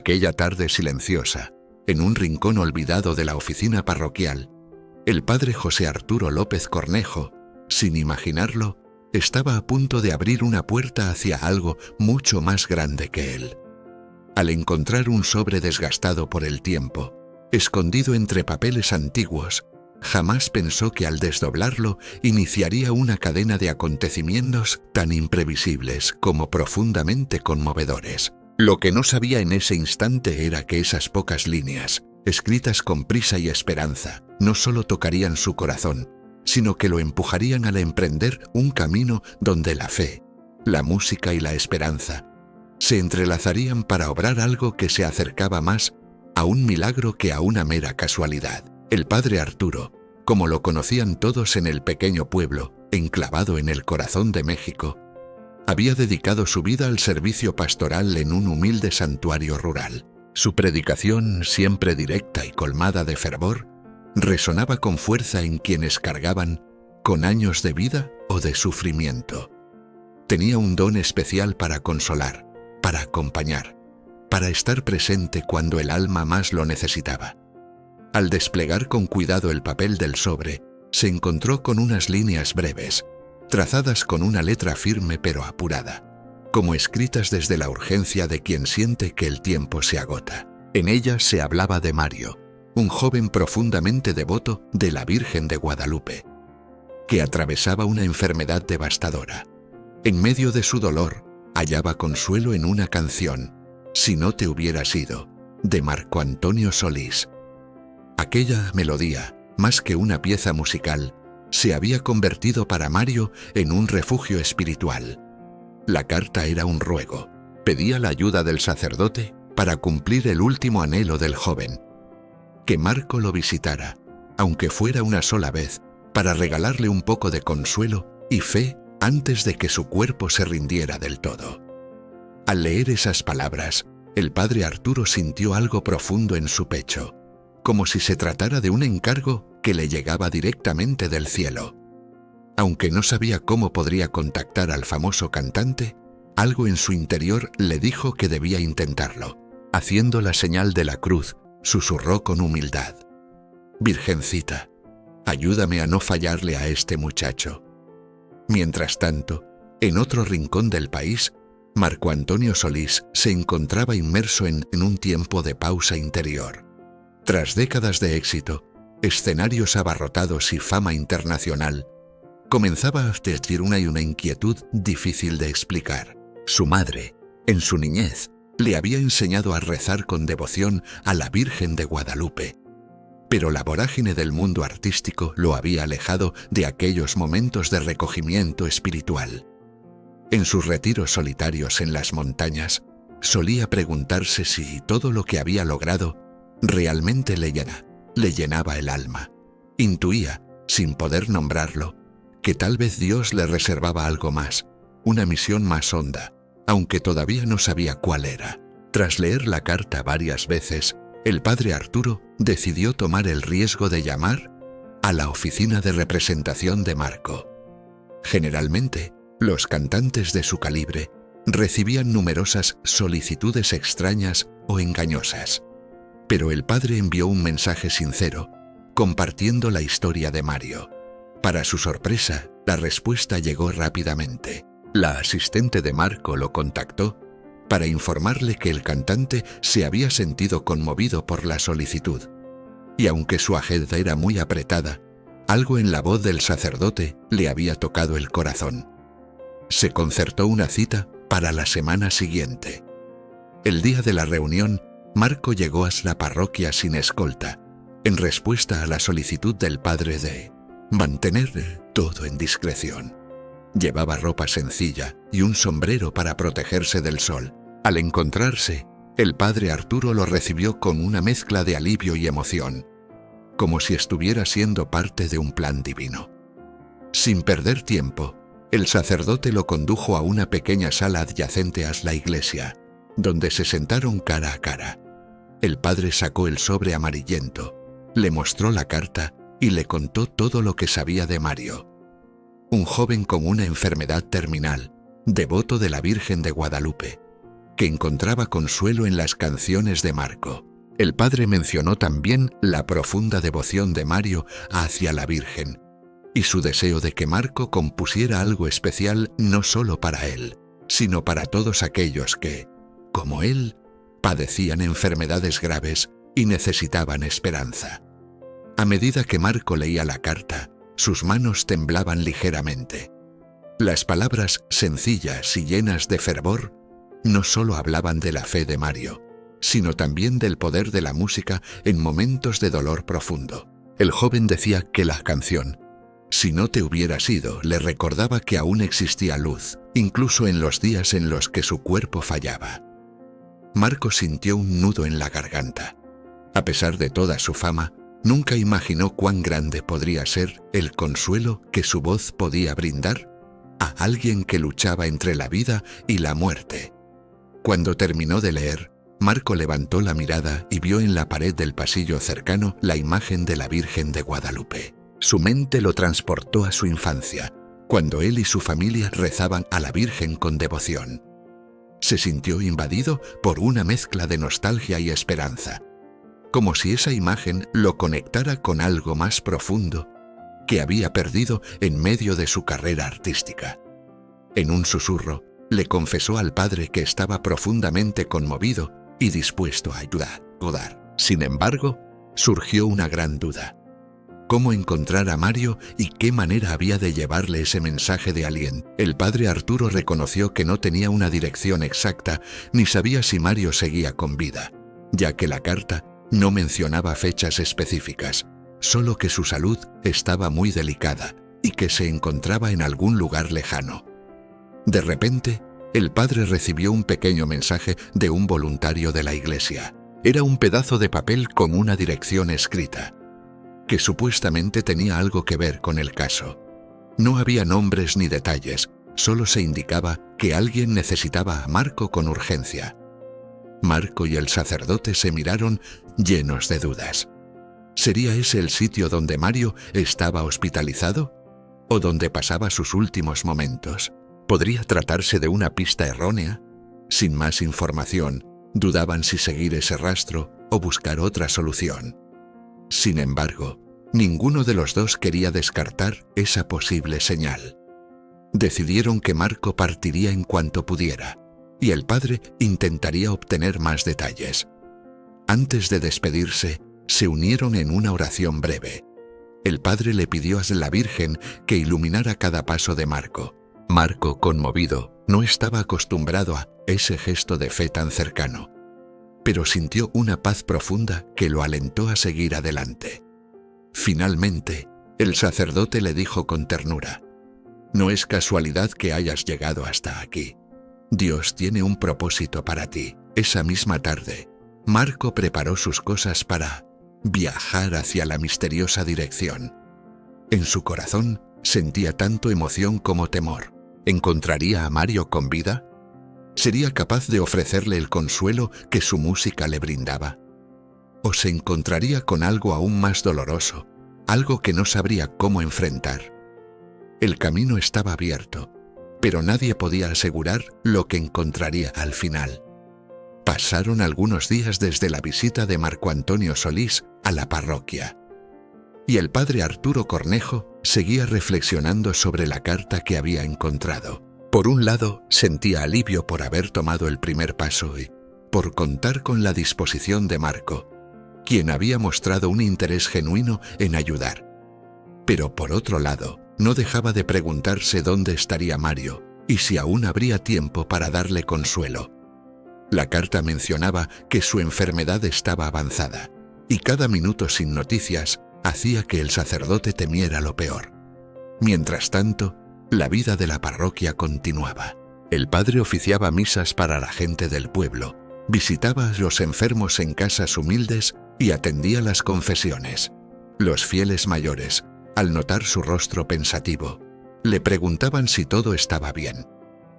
Aquella tarde silenciosa, en un rincón olvidado de la oficina parroquial, el padre José Arturo López Cornejo, sin imaginarlo, estaba a punto de abrir una puerta hacia algo mucho más grande que él. Al encontrar un sobre desgastado por el tiempo, escondido entre papeles antiguos, jamás pensó que al desdoblarlo iniciaría una cadena de acontecimientos tan imprevisibles como profundamente conmovedores. Lo que no sabía en ese instante era que esas pocas líneas, escritas con prisa y esperanza, no solo tocarían su corazón, sino que lo empujarían a emprender un camino donde la fe, la música y la esperanza se entrelazarían para obrar algo que se acercaba más a un milagro que a una mera casualidad. El padre Arturo, como lo conocían todos en el pequeño pueblo, enclavado en el corazón de México, había dedicado su vida al servicio pastoral en un humilde santuario rural. Su predicación, siempre directa y colmada de fervor, resonaba con fuerza en quienes cargaban con años de vida o de sufrimiento. Tenía un don especial para consolar, para acompañar, para estar presente cuando el alma más lo necesitaba. Al desplegar con cuidado el papel del sobre, se encontró con unas líneas breves, trazadas con una letra firme pero apurada, como escritas desde la urgencia de quien siente que el tiempo se agota. En ellas se hablaba de Mario, un joven profundamente devoto de la Virgen de Guadalupe, que atravesaba una enfermedad devastadora. En medio de su dolor, hallaba consuelo en una canción, Si no te hubieras ido, de Marco Antonio Solís. Aquella melodía, más que una pieza musical, se había convertido para Mario en un refugio espiritual. La carta era un ruego. Pedía la ayuda del sacerdote para cumplir el último anhelo del joven: que Marco lo visitara, aunque fuera una sola vez, para regalarle un poco de consuelo y fe antes de que su cuerpo se rindiera del todo. Al leer esas palabras, el padre Arturo sintió algo profundo en su pecho, como si se tratara de un encargo que le llegaba directamente del cielo. Aunque no sabía cómo podría contactar al famoso cantante, algo en su interior le dijo que debía intentarlo. Haciendo la señal de la cruz, susurró con humildad: Virgencita, ayúdame a no fallarle a este muchacho. Mientras tanto, en otro rincón del país, Marco Antonio Solís se encontraba inmerso en un tiempo de pausa interior. Tras décadas de éxito, escenarios abarrotados y fama internacional, comenzaba a advertir una inquietud difícil de explicar. Su madre, en su niñez, le había enseñado a rezar con devoción a la Virgen de Guadalupe, pero la vorágine del mundo artístico lo había alejado de aquellos momentos de recogimiento espiritual. En sus retiros solitarios en las montañas, solía preguntarse si todo lo que había logrado realmente le llenaba el alma. Intuía, sin poder nombrarlo, que tal vez Dios le reservaba algo más, una misión más honda, aunque todavía no sabía cuál era. Tras leer la carta varias veces, el padre Arturo decidió tomar el riesgo de llamar a la oficina de representación de Marco. Generalmente, los cantantes de su calibre recibían numerosas solicitudes extrañas o engañosas, pero el padre envió un mensaje sincero, compartiendo la historia de Mario. Para su sorpresa, la respuesta llegó rápidamente. La asistente de Marco lo contactó para informarle que el cantante se había sentido conmovido por la solicitud, y aunque su agenda era muy apretada, algo en la voz del sacerdote le había tocado el corazón. Se concertó una cita para la semana siguiente. El día de la reunión, Marco llegó a la parroquia sin escolta, en respuesta a la solicitud del padre de mantener todo en discreción. Llevaba ropa sencilla y un sombrero para protegerse del sol. Al encontrarse, el padre Arturo lo recibió con una mezcla de alivio y emoción, como si estuviera siendo parte de un plan divino. Sin perder tiempo, el sacerdote lo condujo a una pequeña sala adyacente a la iglesia, donde se sentaron cara a cara. El padre sacó el sobre amarillento, le mostró la carta y le contó todo lo que sabía de Mario. Un joven con una enfermedad terminal, devoto de la Virgen de Guadalupe, que encontraba consuelo en las canciones de Marco. El padre mencionó también la profunda devoción de Mario hacia la Virgen y su deseo de que Marco compusiera algo especial no solo para él, sino para todos aquellos que, como él, padecían enfermedades graves y necesitaban esperanza. A medida que Marco leía la carta, sus manos temblaban ligeramente. Las palabras sencillas y llenas de fervor no solo hablaban de la fe de Mario, sino también del poder de la música en momentos de dolor profundo. El joven decía que la canción, "Si no te hubieras ido", le recordaba que aún existía luz, incluso en los días en los que su cuerpo fallaba. Marco sintió un nudo en la garganta. A pesar de toda su fama, nunca imaginó cuán grande podría ser el consuelo que su voz podía brindar a alguien que luchaba entre la vida y la muerte. Cuando terminó de leer, Marco levantó la mirada y vio en la pared del pasillo cercano la imagen de la Virgen de Guadalupe. Su mente lo transportó a su infancia, cuando él y su familia rezaban a la Virgen con devoción. Se sintió invadido por una mezcla de nostalgia y esperanza, como si esa imagen lo conectara con algo más profundo que había perdido en medio de su carrera artística. En un susurro, le confesó al padre que estaba profundamente conmovido y dispuesto a ayudar. Sin embargo, surgió una gran duda. ¿Cómo encontrar a Mario y qué manera había de llevarle ese mensaje de aliento? El padre Arturo reconoció que no tenía una dirección exacta ni sabía si Mario seguía con vida, ya que la carta no mencionaba fechas específicas, solo que su salud estaba muy delicada y que se encontraba en algún lugar lejano. De repente, el padre recibió un pequeño mensaje de un voluntario de la iglesia. Era un pedazo de papel con una dirección escrita, que supuestamente tenía algo que ver con el caso. No había nombres ni detalles, solo se indicaba que alguien necesitaba a Marco con urgencia. Marco y el sacerdote se miraron llenos de dudas. ¿Sería ese el sitio donde Mario estaba hospitalizado? ¿O donde pasaba sus últimos momentos? ¿Podría tratarse de una pista errónea? Sin más información, dudaban si seguir ese rastro o buscar otra solución. Sin embargo, ninguno de los dos quería descartar esa posible señal. Decidieron que Marco partiría en cuanto pudiera, y el padre intentaría obtener más detalles. Antes de despedirse, se unieron en una oración breve. El padre le pidió a la Virgen que iluminara cada paso de Marco. Marco, conmovido, no estaba acostumbrado a ese gesto de fe tan cercano, pero sintió una paz profunda que lo alentó a seguir adelante. Finalmente, el sacerdote le dijo con ternura: «No es casualidad que hayas llegado hasta aquí. Dios tiene un propósito para ti». Esa misma tarde, Marco preparó sus cosas para viajar hacia la misteriosa dirección. En su corazón sentía tanto emoción como temor. ¿Encontraría a Mario con vida? ¿Sería capaz de ofrecerle el consuelo que su música le brindaba? ¿O se encontraría con algo aún más doloroso, algo que no sabría cómo enfrentar? El camino estaba abierto, pero nadie podía asegurar lo que encontraría al final. Pasaron algunos días desde la visita de Marco Antonio Solís a la parroquia, y el padre Arturo Cornejo seguía reflexionando sobre la carta que había encontrado. Por un lado, sentía alivio por haber tomado el primer paso y por contar con la disposición de Marco, quien había mostrado un interés genuino en ayudar. Pero por otro lado, no dejaba de preguntarse dónde estaría Mario y si aún habría tiempo para darle consuelo. La carta mencionaba que su enfermedad estaba avanzada, y cada minuto sin noticias hacía que el sacerdote temiera lo peor. Mientras tanto, la vida de la parroquia continuaba. El padre oficiaba misas para la gente del pueblo, visitaba a los enfermos en casas humildes y atendía las confesiones. Los fieles mayores, al notar su rostro pensativo, le preguntaban si todo estaba bien.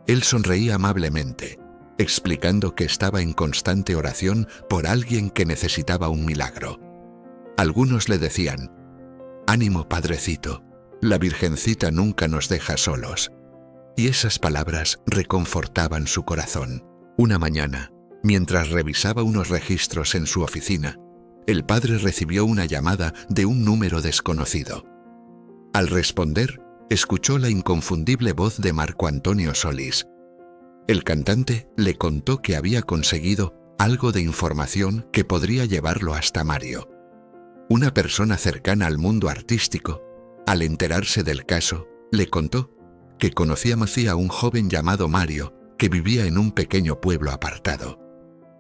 Él sonreía amablemente, explicando que estaba en constante oración por alguien que necesitaba un milagro. Algunos le decían: «Ánimo, padrecito, la Virgencita nunca nos deja solos». Y esas palabras reconfortaban su corazón. Una mañana, mientras revisaba unos registros en su oficina, el padre recibió una llamada de un número desconocido. Al responder, escuchó la inconfundible voz de Marco Antonio Solís. El cantante le contó que había conseguido algo de información que podría llevarlo hasta Mario. Una persona cercana al mundo artístico, al enterarse del caso, le contó que conocía a un joven llamado Mario que vivía en un pequeño pueblo apartado,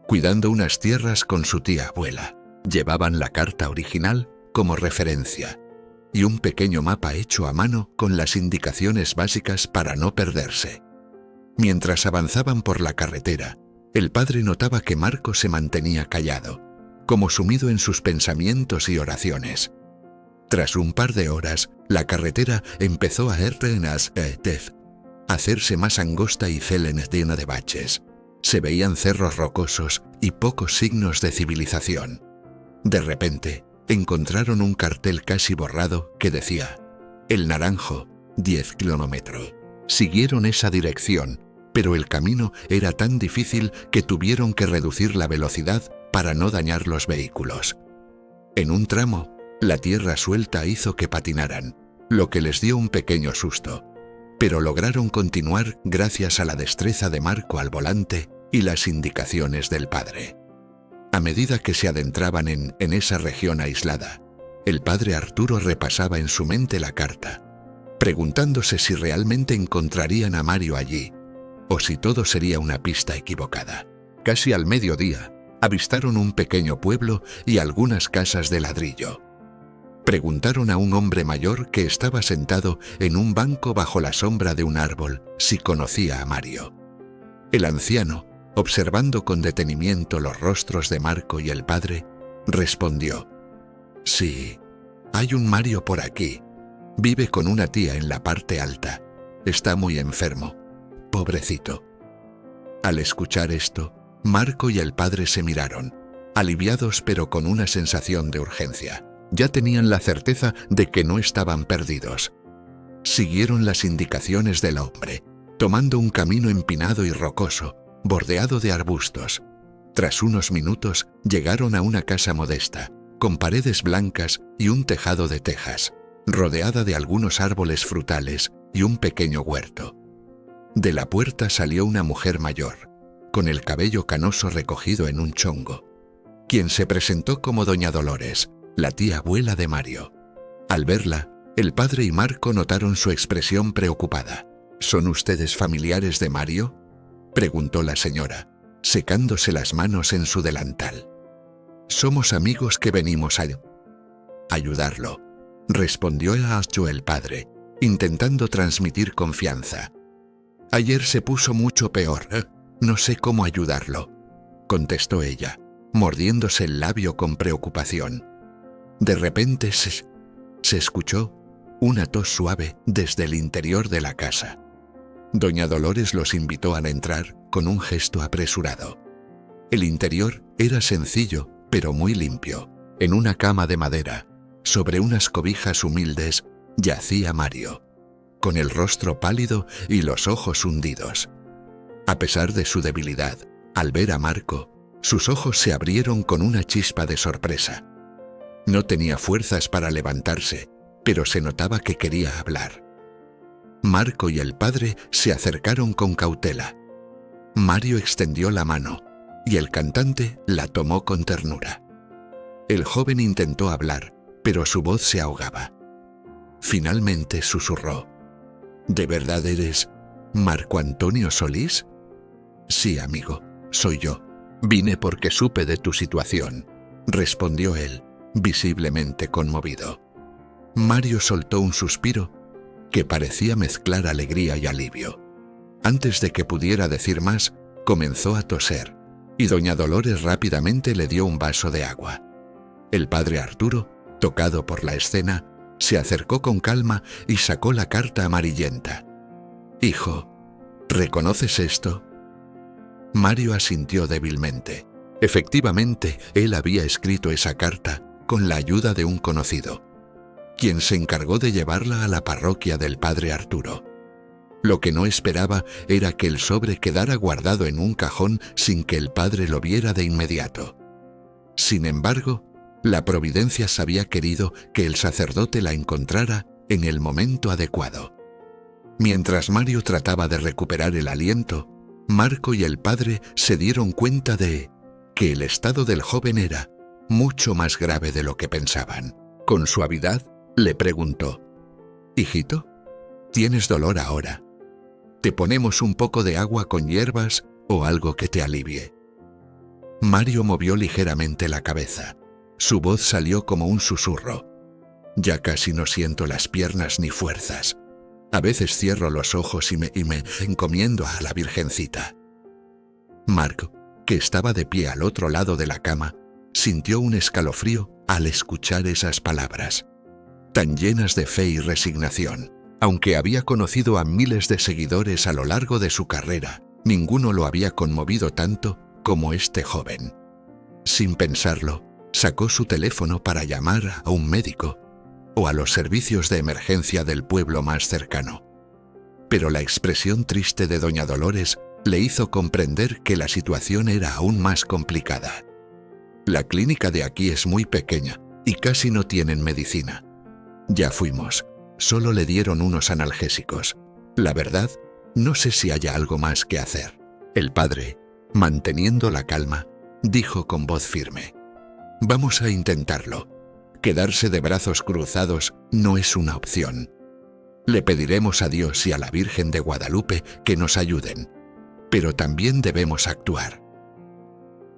cuidando unas tierras con su tía abuela. Llevaban la carta original como referencia y un pequeño mapa hecho a mano con las indicaciones básicas para no perderse. Mientras avanzaban por la carretera, el padre notaba que Marco se mantenía callado, como sumido en sus pensamientos y oraciones. Tras un par de horas, la carretera empezó a hacerse más angosta y llena de baches. Se veían cerros rocosos y pocos signos de civilización. De repente, encontraron un cartel casi borrado que decía: El Naranjo, 10 kilómetros. Siguieron esa dirección, pero el camino era tan difícil que tuvieron que reducir la velocidad para no dañar los vehículos. En un tramo, la tierra suelta hizo que patinaran, lo que les dio un pequeño susto, pero lograron continuar gracias a la destreza de Marco al volante y las indicaciones del padre. A medida que se adentraban en esa región aislada, el padre Arturo repasaba en su mente la carta, preguntándose si realmente encontrarían a Mario allí, o si todo sería una pista equivocada. Casi al mediodía, avistaron un pequeño pueblo y algunas casas de ladrillo. Preguntaron a un hombre mayor que estaba sentado en un banco bajo la sombra de un árbol si conocía a Mario. El anciano, observando con detenimiento los rostros de Marco y el padre, respondió: Sí, hay un Mario por aquí. Vive con una tía en la parte alta. Está muy enfermo. Pobrecito. Al escuchar esto, Marco y el padre se miraron, aliviados pero con una sensación de urgencia. Ya tenían la certeza de que no estaban perdidos. Siguieron las indicaciones del hombre, tomando un camino empinado y rocoso, bordeado de arbustos. Tras unos minutos, llegaron a una casa modesta, con paredes blancas y un tejado de tejas, rodeada de algunos árboles frutales y un pequeño huerto. De la puerta salió una mujer mayor, con el cabello canoso recogido en un chongo, quien se presentó como doña Dolores, la tía abuela de Mario. Al verla, el padre y Marco notaron su expresión preocupada. ¿Son ustedes familiares de Mario?, preguntó la señora, secándose las manos en su delantal. Somos amigos que venimos a ayudarlo, respondió el padre, intentando transmitir confianza. Ayer se puso mucho peor. No sé cómo ayudarlo, contestó ella, mordiéndose el labio con preocupación. De repente se escuchó una tos suave desde el interior de la casa. Doña Dolores los invitó a entrar con un gesto apresurado. El interior era sencillo, pero muy limpio. En una cama de madera, sobre unas cobijas humildes, yacía Mario, con el rostro pálido y los ojos hundidos. A pesar de su debilidad, al ver a Marco, sus ojos se abrieron con una chispa de sorpresa. No tenía fuerzas para levantarse, pero se notaba que quería hablar. Marco y el padre se acercaron con cautela. Mario extendió la mano y el cantante la tomó con ternura. El joven intentó hablar, pero su voz se ahogaba. Finalmente susurró: ¿De verdad eres Marco Antonio Solís? Sí, amigo, soy yo. Vine porque supe de tu situación, respondió él, visiblemente conmovido. Mario soltó un suspiro que parecía mezclar alegría y alivio. Antes de que pudiera decir más, comenzó a toser, y doña Dolores rápidamente le dio un vaso de agua. El padre Arturo, tocado por la escena, se acercó con calma y sacó la carta amarillenta. «Hijo, ¿reconoces esto?». Mario asintió débilmente. Efectivamente, él había escrito esa carta con la ayuda de un conocido, quien se encargó de llevarla a la parroquia del padre Arturo. Lo que no esperaba era que el sobre quedara guardado en un cajón sin que el padre lo viera de inmediato. Sin embargo, la providencia había querido que el sacerdote la encontrara en el momento adecuado. Mientras Mario trataba de recuperar el aliento, Marco y el padre se dieron cuenta de que el estado del joven era mucho más grave de lo que pensaban. Con suavidad, le preguntó: «Hijito, ¿tienes dolor ahora? ¿Te ponemos un poco de agua con hierbas o algo que te alivie?» Mario movió ligeramente la cabeza. Su voz salió como un susurro. «Ya casi no siento las piernas ni fuerzas. A veces cierro los ojos y me encomiendo a la Virgencita». Marco, que estaba de pie al otro lado de la cama, sintió un escalofrío al escuchar esas palabras, tan llenas de fe y resignación. Aunque había conocido a miles de seguidores a lo largo de su carrera, ninguno lo había conmovido tanto como este joven. Sin pensarlo, sacó su teléfono para llamar a un médico o a los servicios de emergencia del pueblo más cercano. Pero la expresión triste de doña Dolores le hizo comprender que la situación era aún más complicada. «La clínica de aquí es muy pequeña y casi no tienen medicina. Ya fuimos, solo le dieron unos analgésicos. La verdad, no sé si haya algo más que hacer». El padre, manteniendo la calma, dijo con voz firme: «Vamos a intentarlo. Quedarse de brazos cruzados no es una opción. Le pediremos a Dios y a la Virgen de Guadalupe que nos ayuden, pero también debemos actuar».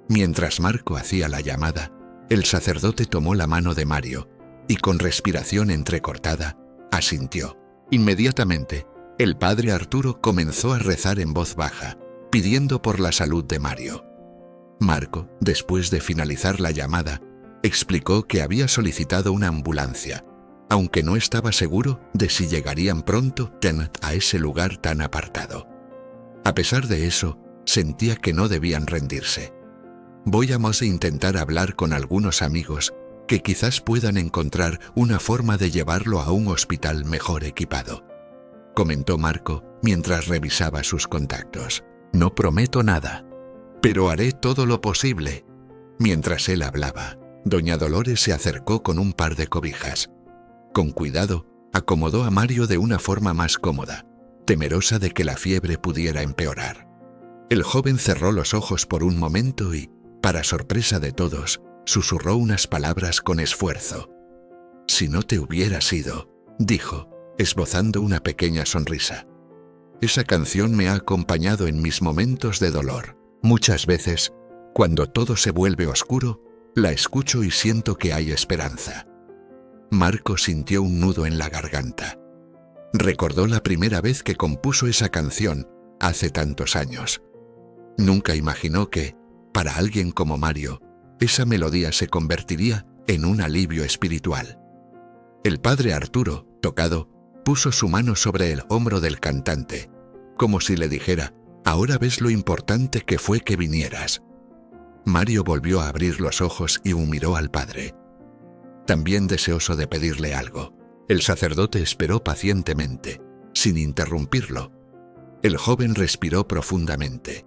Mientras Marco hacía la llamada, el sacerdote tomó la mano de Mario y, con respiración entrecortada, asintió. Inmediatamente, el padre Arturo comenzó a rezar en voz baja, pidiendo por la salud de Mario. Marco, después de finalizar la llamada, explicó que había solicitado una ambulancia, aunque no estaba seguro de si llegarían pronto a ese lugar tan apartado. A pesar de eso, sentía que no debían rendirse. «Voy a intentar hablar con algunos amigos que quizás puedan encontrar una forma de llevarlo a un hospital mejor equipado», comentó Marco mientras revisaba sus contactos. «No prometo nada, pero haré todo lo posible». Mientras él hablaba, doña Dolores se acercó con un par de cobijas. Con cuidado, acomodó a Mario de una forma más cómoda, temerosa de que la fiebre pudiera empeorar. El joven cerró los ojos por un momento y, para sorpresa de todos, susurró unas palabras con esfuerzo. «Si no te hubieras ido», dijo, esbozando una pequeña sonrisa. «Esa canción me ha acompañado en mis momentos de dolor. Muchas veces, cuando todo se vuelve oscuro, la escucho y siento que hay esperanza». Marco sintió un nudo en la garganta. Recordó la primera vez que compuso esa canción, hace tantos años. Nunca imaginó que, para alguien como Mario, esa melodía se convertiría en un alivio espiritual. El padre Arturo, tocado, puso su mano sobre el hombro del cantante, como si le dijera: «Ahora ves lo importante que fue que vinieras». Mario volvió a abrir los ojos y miró al padre, también deseoso de pedirle algo. El sacerdote esperó pacientemente, sin interrumpirlo. El joven respiró profundamente.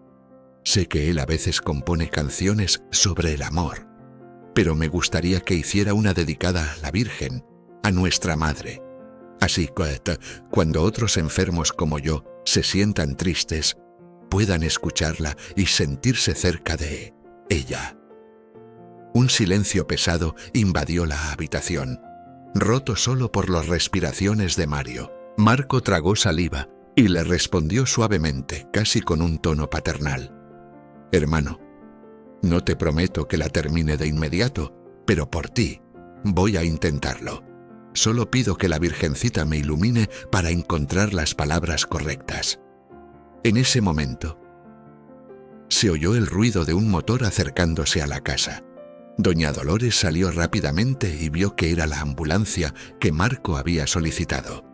«Sé que él a veces compone canciones sobre el amor, pero me gustaría que hiciera una dedicada a la Virgen, a nuestra Madre. Así que, cuando otros enfermos como yo se sientan tristes, puedan escucharla y sentirse cerca de ella». Un silencio pesado invadió la habitación, roto solo por las respiraciones de Mario. Marco tragó saliva y le respondió suavemente, casi con un tono paternal: «Hermano, no te prometo que la termine de inmediato, pero por ti voy a intentarlo. Solo pido que la Virgencita me ilumine para encontrar las palabras correctas». En ese momento, se oyó el ruido de un motor acercándose a la casa. Doña Dolores salió rápidamente y vio que era la ambulancia que Marco había solicitado.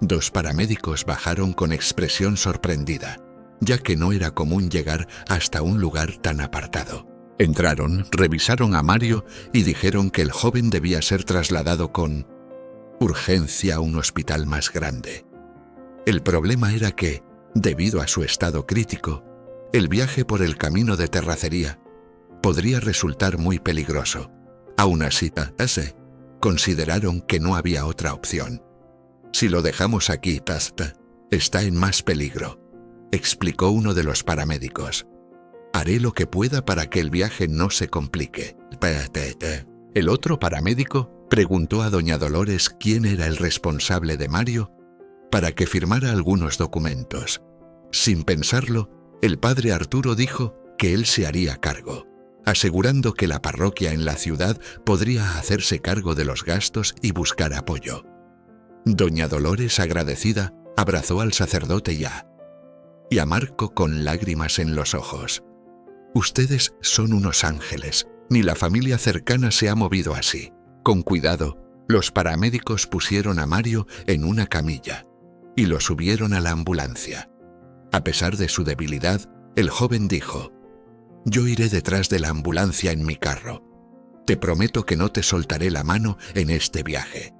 2 paramédicos bajaron con expresión sorprendida, ya que no era común llegar hasta un lugar tan apartado. Entraron, revisaron a Mario y dijeron que el joven debía ser trasladado con urgencia a un hospital más grande. El problema era que, debido a su estado crítico, el viaje por el camino de terracería podría resultar muy peligroso. Aún así, consideraron que no había otra opción. Si lo dejamos aquí, está en más peligro, explicó uno de los paramédicos. Haré lo que pueda para que el viaje no se complique. El otro paramédico preguntó a doña Dolores quién era el responsable de Mario para que firmara algunos documentos. Sin pensarlo, el padre Arturo dijo que él se haría cargo, asegurando que la parroquia en la ciudad podría hacerse cargo de los gastos y buscar apoyo. Doña Dolores, agradecida, abrazó al sacerdote y a Marco con lágrimas en los ojos. Ustedes son unos ángeles, ni la familia cercana se ha movido así. Con cuidado, los paramédicos pusieron a Mario en una camilla y lo subieron a la ambulancia. A pesar de su debilidad, el joven dijo: «Yo iré detrás de la ambulancia en mi carro. Te prometo que no te soltaré la mano en este viaje».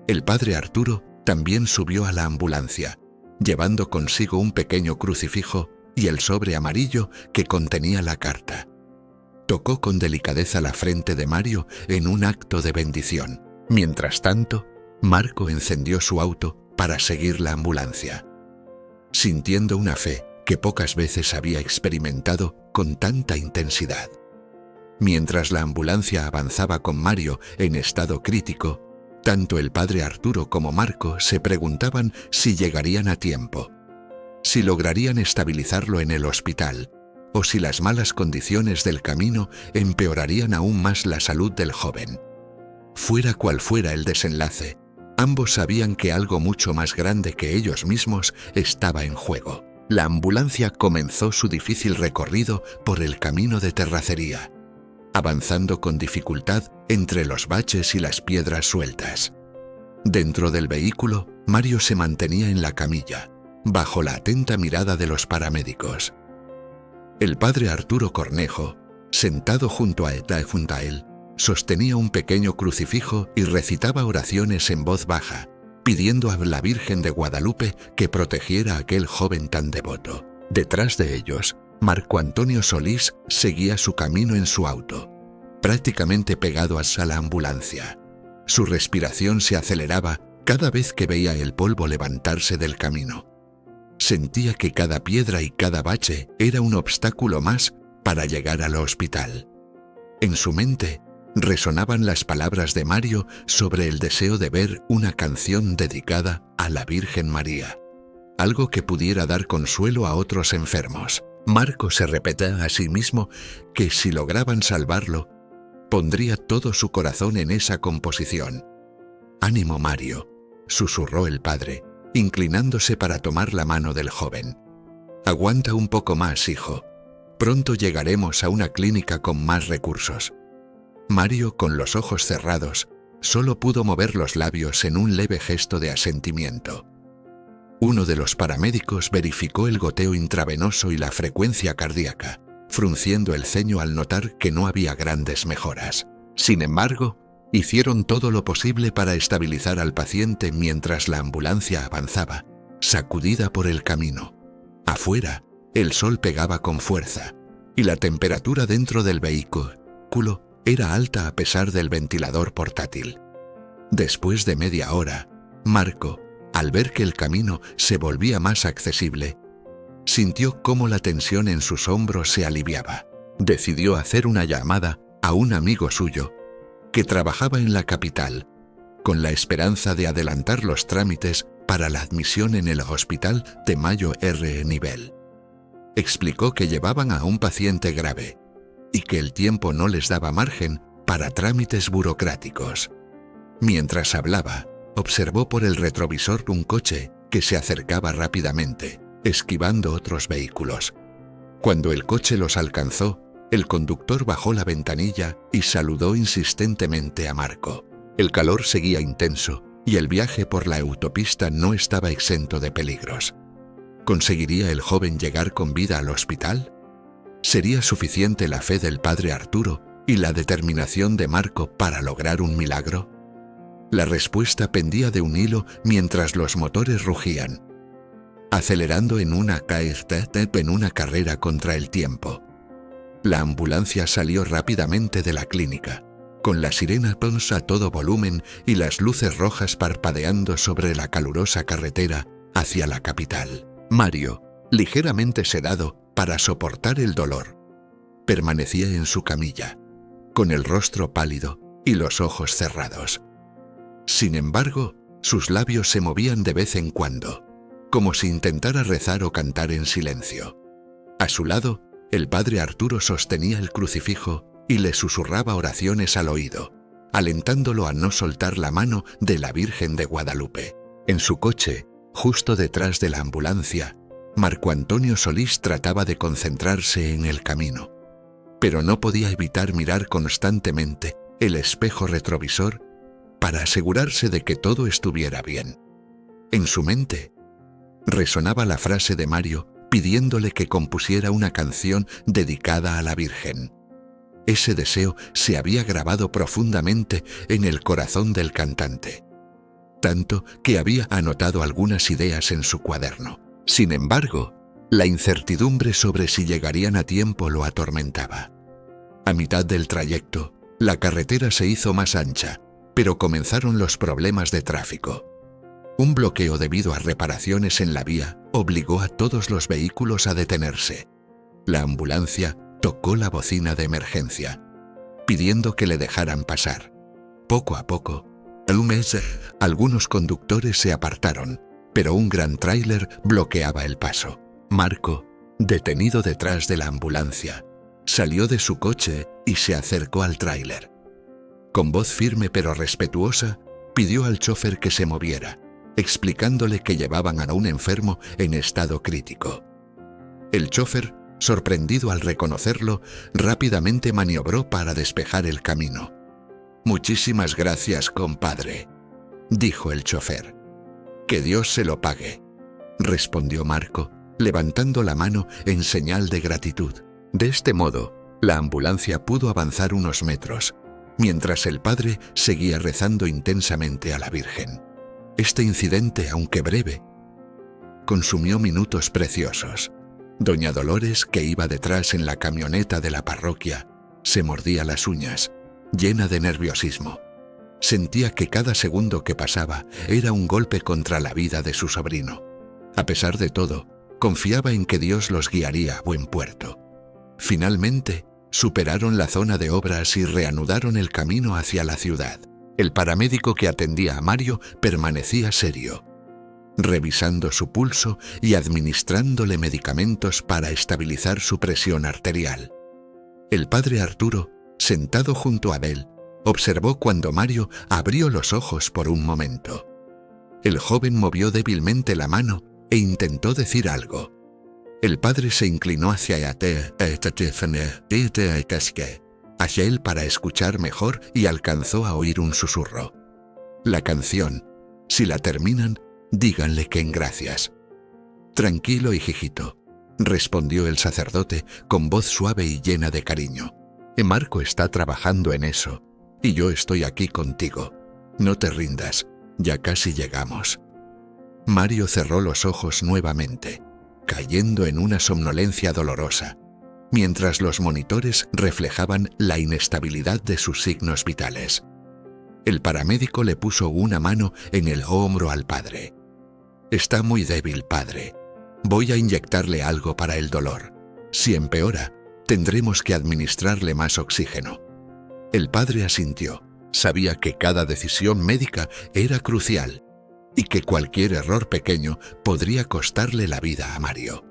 El padre Arturo también subió a la ambulancia, llevando consigo un pequeño crucifijo y el sobre amarillo que contenía la carta. Tocó con delicadeza la frente de Mario en un acto de bendición. Mientras tanto, Marco encendió su auto para seguir la ambulancia, sintiendo una fe que pocas veces había experimentado con tanta intensidad. Mientras la ambulancia avanzaba con Mario en estado crítico, tanto el padre Arturo como Marco se preguntaban si llegarían a tiempo, si lograrían estabilizarlo en el hospital, o si las malas condiciones del camino empeorarían aún más la salud del joven. Fuera cual fuera el desenlace, ambos sabían que algo mucho más grande que ellos mismos estaba en juego. La ambulancia comenzó su difícil recorrido por el camino de terracería, avanzando con dificultad entre los baches y las piedras sueltas. Dentro del vehículo, Mario se mantenía en la camilla, bajo la atenta mirada de los paramédicos. El padre Arturo Cornejo, sentado junto a él, sostenía un pequeño crucifijo y recitaba oraciones en voz baja, pidiendo a la Virgen de Guadalupe que protegiera a aquel joven tan devoto. Detrás de ellos, Marco Antonio Solís seguía su camino en su auto, prácticamente pegado a la ambulancia. Su respiración se aceleraba cada vez que veía el polvo levantarse del camino. Sentía que cada piedra y cada bache era un obstáculo más para llegar al hospital. En su mente resonaban las palabras de Mario sobre el deseo de ver una canción dedicada a la Virgen María, algo que pudiera dar consuelo a otros enfermos. Marco se repetía a sí mismo que si lograban salvarlo, pondría todo su corazón en esa composición. «Ánimo, Mario», susurró el padre, inclinándose para tomar la mano del joven. «Aguanta un poco más, hijo. Pronto llegaremos a una clínica con más recursos». Mario, con los ojos cerrados, solo pudo mover los labios en un leve gesto de asentimiento. Uno de los paramédicos verificó el goteo intravenoso y la frecuencia cardíaca, frunciendo el ceño al notar que no había grandes mejoras. Sin embargo, hicieron todo lo posible para estabilizar al paciente mientras la ambulancia avanzaba, sacudida por el camino. Afuera, el sol pegaba con fuerza, y la temperatura dentro del vehículo era alta a pesar del ventilador portátil. Después de media hora, Marco, al ver que el camino se volvía más accesible, sintió cómo la tensión en sus hombros se aliviaba. Decidió hacer una llamada a un amigo suyo que trabajaba en la capital, con la esperanza de adelantar los trámites para la admisión en el Hospital de Mayo R. Nivel. Explicó que llevaban a un paciente grave y que el tiempo no les daba margen para trámites burocráticos. Mientras hablaba, observó por el retrovisor un coche que se acercaba rápidamente, esquivando otros vehículos. Cuando el coche los alcanzó, el conductor bajó la ventanilla y saludó insistentemente a Marco. El calor seguía intenso y el viaje por la autopista no estaba exento de peligros. ¿Conseguiría el joven llegar con vida al hospital? ¿Sería suficiente la fe del padre Arturo y la determinación de Marco para lograr un milagro? La respuesta pendía de un hilo mientras los motores rugían acelerando en una carrera contra el tiempo. La ambulancia salió rápidamente de la clínica, con la sirena a todo volumen y las luces rojas parpadeando sobre la calurosa carretera hacia la capital. Mario, ligeramente sedado para soportar el dolor, permanecía en su camilla, con el rostro pálido y los ojos cerrados. Sin embargo, sus labios se movían de vez en cuando, como si intentara rezar o cantar en silencio. A su lado, el padre Arturo sostenía el crucifijo y le susurraba oraciones al oído, alentándolo a no soltar la mano de la Virgen de Guadalupe. En su coche, justo detrás de la ambulancia, Marco Antonio Solís trataba de concentrarse en el camino, pero no podía evitar mirar constantemente el espejo retrovisor para asegurarse de que todo estuviera bien. En su mente resonaba la frase de Mario pidiéndole que compusiera una canción dedicada a la Virgen. Ese deseo se había grabado profundamente en el corazón del cantante, tanto que había anotado algunas ideas en su cuaderno. Sin embargo, la incertidumbre sobre si llegarían a tiempo lo atormentaba. A mitad del trayecto, la carretera se hizo más ancha, pero comenzaron los problemas de tráfico. Un bloqueo debido a reparaciones en la vía obligó a todos los vehículos a detenerse. La ambulancia tocó la bocina de emergencia, pidiendo que le dejaran pasar. Poco a poco, algunos conductores se apartaron, pero un gran tráiler bloqueaba el paso. Marco, detenido detrás de la ambulancia, salió de su coche y se acercó al tráiler. Con voz firme pero respetuosa, pidió al chofer que se moviera, explicándole que llevaban a un enfermo en estado crítico. El chofer, sorprendido al reconocerlo, rápidamente maniobró para despejar el camino. «Muchísimas gracias, compadre», dijo el chofer. «Que Dios se lo pague», respondió Marco, levantando la mano en señal de gratitud. De este modo, la ambulancia pudo avanzar unos metros, mientras el padre seguía rezando intensamente a la Virgen. Este incidente, aunque breve, consumió minutos preciosos. Doña Dolores, que iba detrás en la camioneta de la parroquia, se mordía las uñas, llena de nerviosismo. Sentía que cada segundo que pasaba era un golpe contra la vida de su sobrino. A pesar de todo, confiaba en que Dios los guiaría a buen puerto. Finalmente, superaron la zona de obras y reanudaron el camino hacia la ciudad. El paramédico que atendía a Mario permanecía serio, revisando su pulso y administrándole medicamentos para estabilizar su presión arterial. El padre Arturo, sentado junto a él, observó cuando Mario abrió los ojos por un momento. El joven movió débilmente la mano e intentó decir algo. El padre se inclinó hacia él para escuchar mejor y alcanzó a oír un susurro. «La canción, si la terminan, díganle que en gracias». «Tranquilo, hijito», respondió el sacerdote con voz suave y llena de cariño. «Marco está trabajando en eso, y yo estoy aquí contigo. No te rindas, ya casi llegamos». Mario cerró los ojos nuevamente, cayendo en una somnolencia dolorosa, mientras los monitores reflejaban la inestabilidad de sus signos vitales. El paramédico le puso una mano en el hombro al padre. «Está muy débil, padre. Voy a inyectarle algo para el dolor. Si empeora, tendremos que administrarle más oxígeno». El padre asintió. Sabía que cada decisión médica era crucial y que cualquier error pequeño podría costarle la vida a Mario.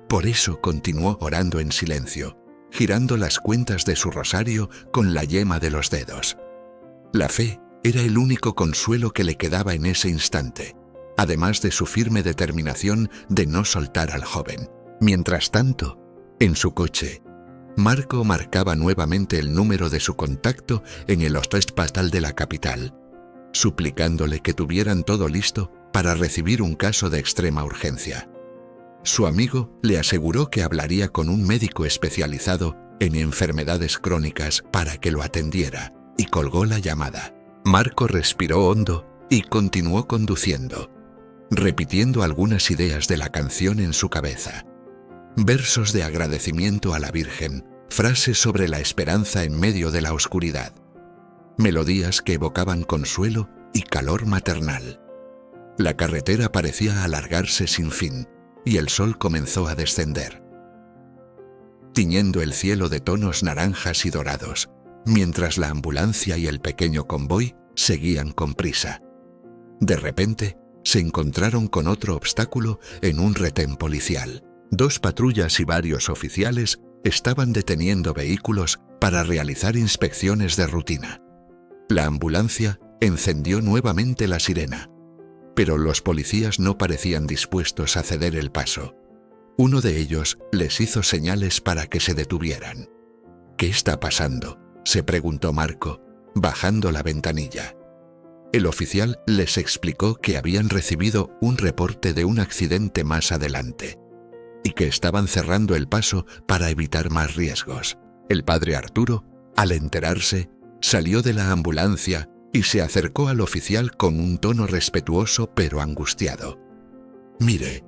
Por eso continuó orando en silencio, girando las cuentas de su rosario con la yema de los dedos. La fe era el único consuelo que le quedaba en ese instante, además de su firme determinación de no soltar al joven. Mientras tanto, en su coche, Marco marcaba nuevamente el número de su contacto en el hospital de la capital, suplicándole que tuvieran todo listo para recibir un caso de extrema urgencia. Su amigo le aseguró que hablaría con un médico especializado en enfermedades crónicas para que lo atendiera, y colgó la llamada. Marco respiró hondo y continuó conduciendo, repitiendo algunas ideas de la canción en su cabeza. Versos de agradecimiento a la Virgen, frases sobre la esperanza en medio de la oscuridad, melodías que evocaban consuelo y calor maternal. La carretera parecía alargarse sin fin, y el sol comenzó a descender, tiñendo el cielo de tonos naranjas y dorados, mientras la ambulancia y el pequeño convoy seguían con prisa. De repente, se encontraron con otro obstáculo en un retén policial. 2 patrullas y varios oficiales estaban deteniendo vehículos para realizar inspecciones de rutina. La ambulancia encendió nuevamente la sirena, pero los policías no parecían dispuestos a ceder el paso. Uno de ellos les hizo señales para que se detuvieran. «¿Qué está pasando?», se preguntó Marco, bajando la ventanilla. El oficial les explicó que habían recibido un reporte de un accidente más adelante y que estaban cerrando el paso para evitar más riesgos. El padre Arturo, al enterarse, salió de la ambulancia y se acercó al oficial con un tono respetuoso pero angustiado. «Mire,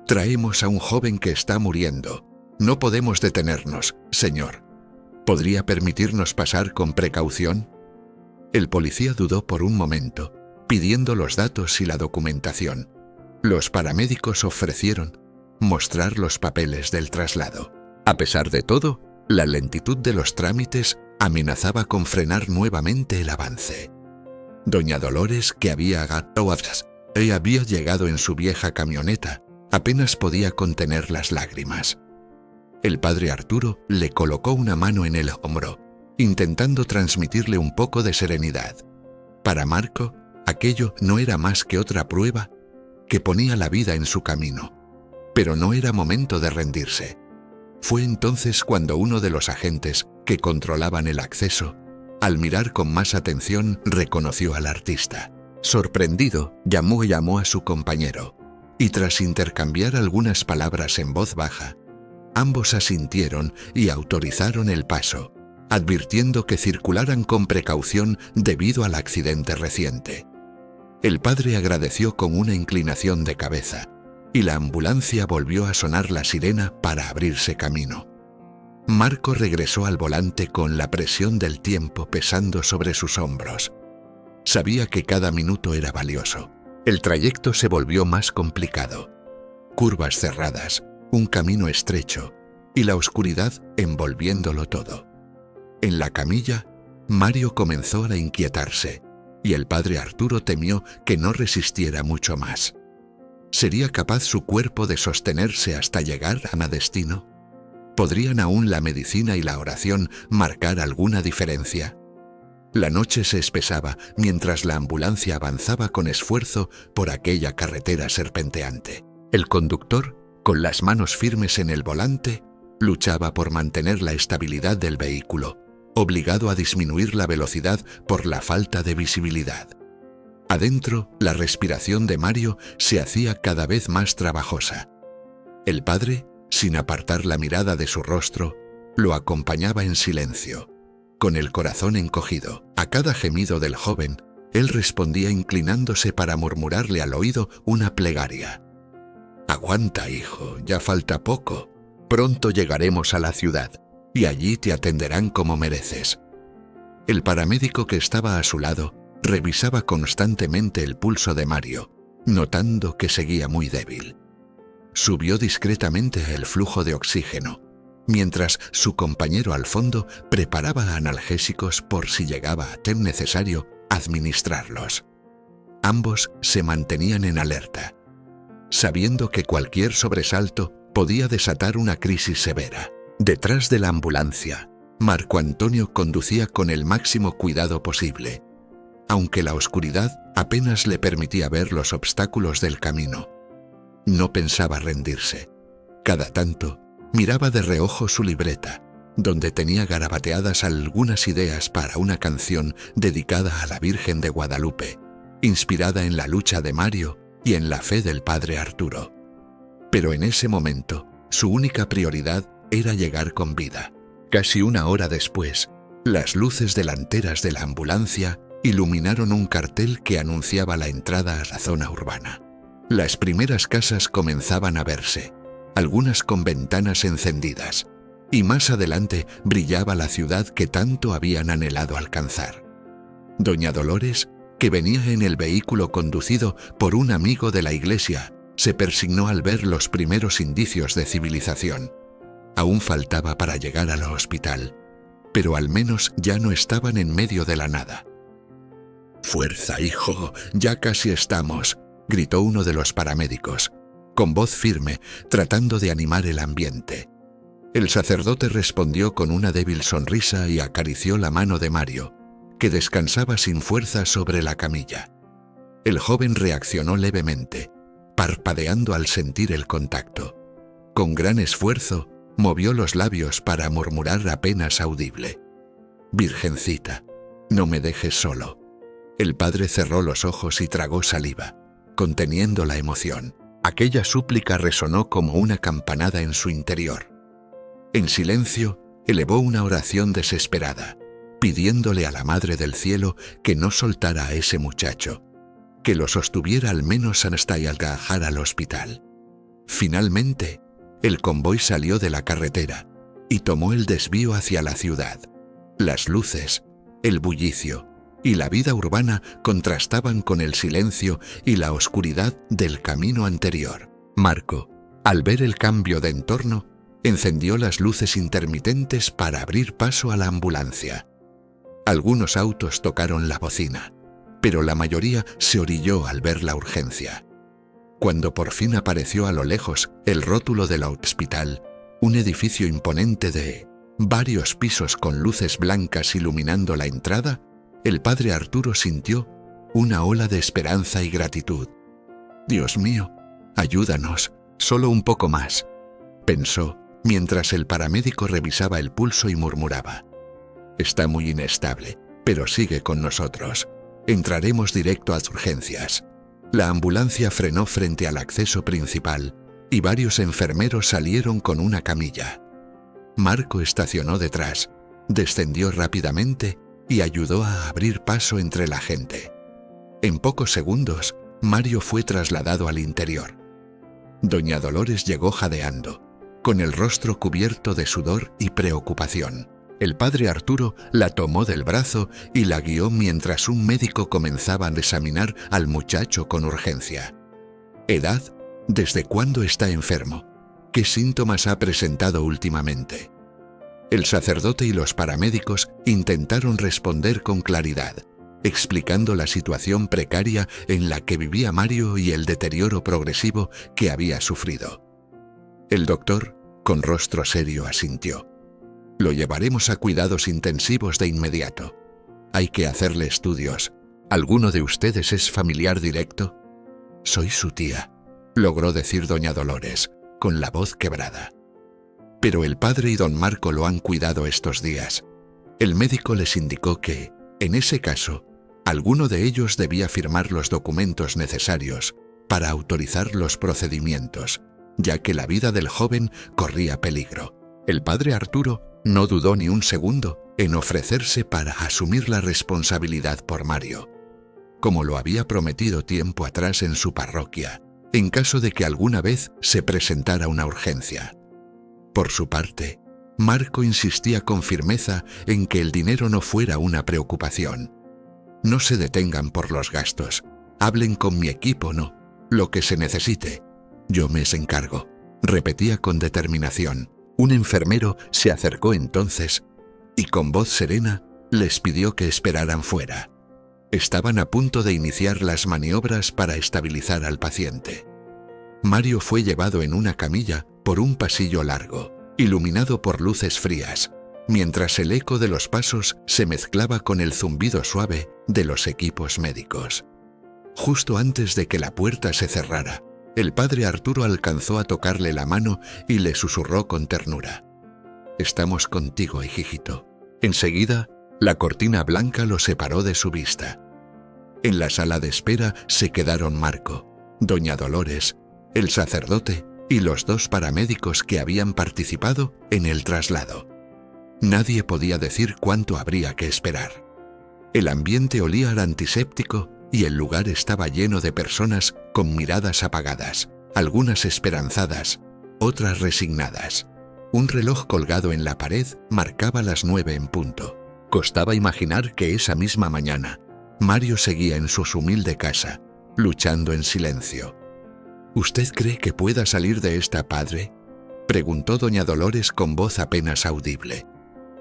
traemos a un joven que está muriendo. No podemos detenernos, señor. ¿Podría permitirnos pasar con precaución?». El policía dudó por un momento, pidiendo los datos y la documentación. Los paramédicos ofrecieron mostrar los papeles del traslado. A pesar de todo, la lentitud de los trámites amenazaba con frenar nuevamente el avance. Doña Dolores, que había llegado en su vieja camioneta, apenas podía contener las lágrimas. El padre Arturo le colocó una mano en el hombro, intentando transmitirle un poco de serenidad. Para Marco, aquello no era más que otra prueba que ponía la vida en su camino, pero no era momento de rendirse. Fue entonces cuando uno de los agentes que controlaban el acceso, al mirar con más atención, reconoció al artista. Sorprendido, llamó a su compañero, y tras intercambiar algunas palabras en voz baja, ambos asintieron y autorizaron el paso, advirtiendo que circularan con precaución debido al accidente reciente. El padre agradeció con una inclinación de cabeza, y la ambulancia volvió a sonar la sirena para abrirse camino. Marco regresó al volante con la presión del tiempo pesando sobre sus hombros. Sabía que cada minuto era valioso. El trayecto se volvió más complicado. Curvas cerradas, un camino estrecho y la oscuridad envolviéndolo todo. En la camilla, Mario comenzó a inquietarse y el padre Arturo temió que no resistiera mucho más. ¿Sería capaz su cuerpo de sostenerse hasta llegar a destino? ¿Podrían aún la medicina y la oración marcar alguna diferencia? La noche se espesaba mientras la ambulancia avanzaba con esfuerzo por aquella carretera serpenteante. El conductor, con las manos firmes en el volante, luchaba por mantener la estabilidad del vehículo, obligado a disminuir la velocidad por la falta de visibilidad. Adentro, la respiración de Mario se hacía cada vez más trabajosa. El padre, sin apartar la mirada de su rostro, lo acompañaba en silencio, con el corazón encogido. A cada gemido del joven, él respondía inclinándose para murmurarle al oído una plegaria. «Aguanta, hijo, ya falta poco. Pronto llegaremos a la ciudad, y allí te atenderán como mereces». El paramédico que estaba a su lado revisaba constantemente el pulso de Mario, notando que seguía muy débil. Subió discretamente el flujo de oxígeno, mientras su compañero al fondo preparaba analgésicos por si llegaba a ser necesario administrarlos. Ambos se mantenían en alerta, sabiendo que cualquier sobresalto podía desatar una crisis severa. Detrás de la ambulancia, Marco Antonio conducía con el máximo cuidado posible, aunque la oscuridad apenas le permitía ver los obstáculos del camino. No pensaba rendirse. Cada tanto, miraba de reojo su libreta, donde tenía garabateadas algunas ideas para una canción dedicada a la Virgen de Guadalupe, inspirada en la lucha de Mario y en la fe del padre Arturo. Pero en ese momento, su única prioridad era llegar con vida. Casi una hora después, las luces delanteras de la ambulancia iluminaron un cartel que anunciaba la entrada a la zona urbana. Las primeras casas comenzaban a verse, algunas con ventanas encendidas, y más adelante brillaba la ciudad que tanto habían anhelado alcanzar. Doña Dolores, que venía en el vehículo conducido por un amigo de la iglesia, se persignó al ver los primeros indicios de civilización. Aún faltaba para llegar al hospital, pero al menos ya no estaban en medio de la nada. «Fuerza, hijo, ya casi estamos», gritó uno de los paramédicos, con voz firme, tratando de animar el ambiente. El sacerdote respondió con una débil sonrisa y acarició la mano de Mario, que descansaba sin fuerza sobre la camilla. El joven reaccionó levemente, parpadeando al sentir el contacto. Con gran esfuerzo, movió los labios para murmurar apenas audible: «Virgencita, no me dejes solo». El padre cerró los ojos y tragó saliva, conteniendo la emoción. Aquella súplica resonó como una campanada en su interior. En silencio, elevó una oración desesperada, pidiéndole a la Madre del Cielo que no soltara a ese muchacho, que lo sostuviera al menos hasta llegar al hospital. Finalmente, el convoy salió de la carretera y tomó el desvío hacia la ciudad. Las luces, el bullicio y la vida urbana contrastaban con el silencio y la oscuridad del camino anterior. Marco, al ver el cambio de entorno, encendió las luces intermitentes para abrir paso a la ambulancia. Algunos autos tocaron la bocina, pero la mayoría se orilló al ver la urgencia. Cuando por fin apareció a lo lejos el rótulo del hospital, un edificio imponente de varios pisos con luces blancas iluminando la entrada, el padre Arturo sintió una ola de esperanza y gratitud. «Dios mío, ayúdanos, solo un poco más», pensó, mientras el paramédico revisaba el pulso y murmuraba: «Está muy inestable, pero sigue con nosotros. Entraremos directo a urgencias». La ambulancia frenó frente al acceso principal y varios enfermeros salieron con una camilla. Marco estacionó detrás, descendió rápidamente y ayudó a abrir paso entre la gente. En pocos segundos, Mario fue trasladado al interior. Doña Dolores llegó jadeando, con el rostro cubierto de sudor y preocupación. El padre Arturo la tomó del brazo y la guió mientras un médico comenzaba a examinar al muchacho con urgencia. ¿Edad? ¿Desde cuándo está enfermo? ¿Qué síntomas ha presentado últimamente? El sacerdote y los paramédicos intentaron responder con claridad, explicando la situación precaria en la que vivía Mario y el deterioro progresivo que había sufrido. El doctor, con rostro serio, asintió: «Lo llevaremos a cuidados intensivos de inmediato. Hay que hacerle estudios. ¿Alguno de ustedes es familiar directo?» «Soy su tía», logró decir doña Dolores, con la voz quebrada. «Pero el padre y don Marco lo han cuidado estos días». El médico les indicó que, en ese caso, alguno de ellos debía firmar los documentos necesarios para autorizar los procedimientos, ya que la vida del joven corría peligro. El padre Arturo no dudó ni un segundo en ofrecerse para asumir la responsabilidad por Mario, como lo había prometido tiempo atrás en su parroquia, en caso de que alguna vez se presentara una urgencia. Por su parte, Marco insistía con firmeza en que el dinero no fuera una preocupación. «No se detengan por los gastos. Hablen con mi equipo, no. Lo que se necesite. Yo me encargo», repetía con determinación. Un enfermero se acercó entonces y con voz serena les pidió que esperaran fuera. Estaban a punto de iniciar las maniobras para estabilizar al paciente. Mario fue llevado en una camilla por un pasillo largo, iluminado por luces frías, mientras el eco de los pasos se mezclaba con el zumbido suave de los equipos médicos. Justo antes de que la puerta se cerrara, el padre Arturo alcanzó a tocarle la mano y le susurró con ternura: «Estamos contigo, hijito». Enseguida, la cortina blanca lo separó de su vista. En la sala de espera se quedaron Marco, doña Dolores, el sacerdote y los 2 paramédicos que habían participado en el traslado. Nadie podía decir cuánto habría que esperar. El ambiente olía al antiséptico y el lugar estaba lleno de personas con miradas apagadas, algunas esperanzadas, otras resignadas. Un reloj colgado en la pared marcaba las 9 en punto. Costaba imaginar que esa misma mañana Mario seguía en su humilde casa, luchando en silencio. ¿Usted cree que pueda salir de esta, padre?, preguntó doña Dolores con voz apenas audible.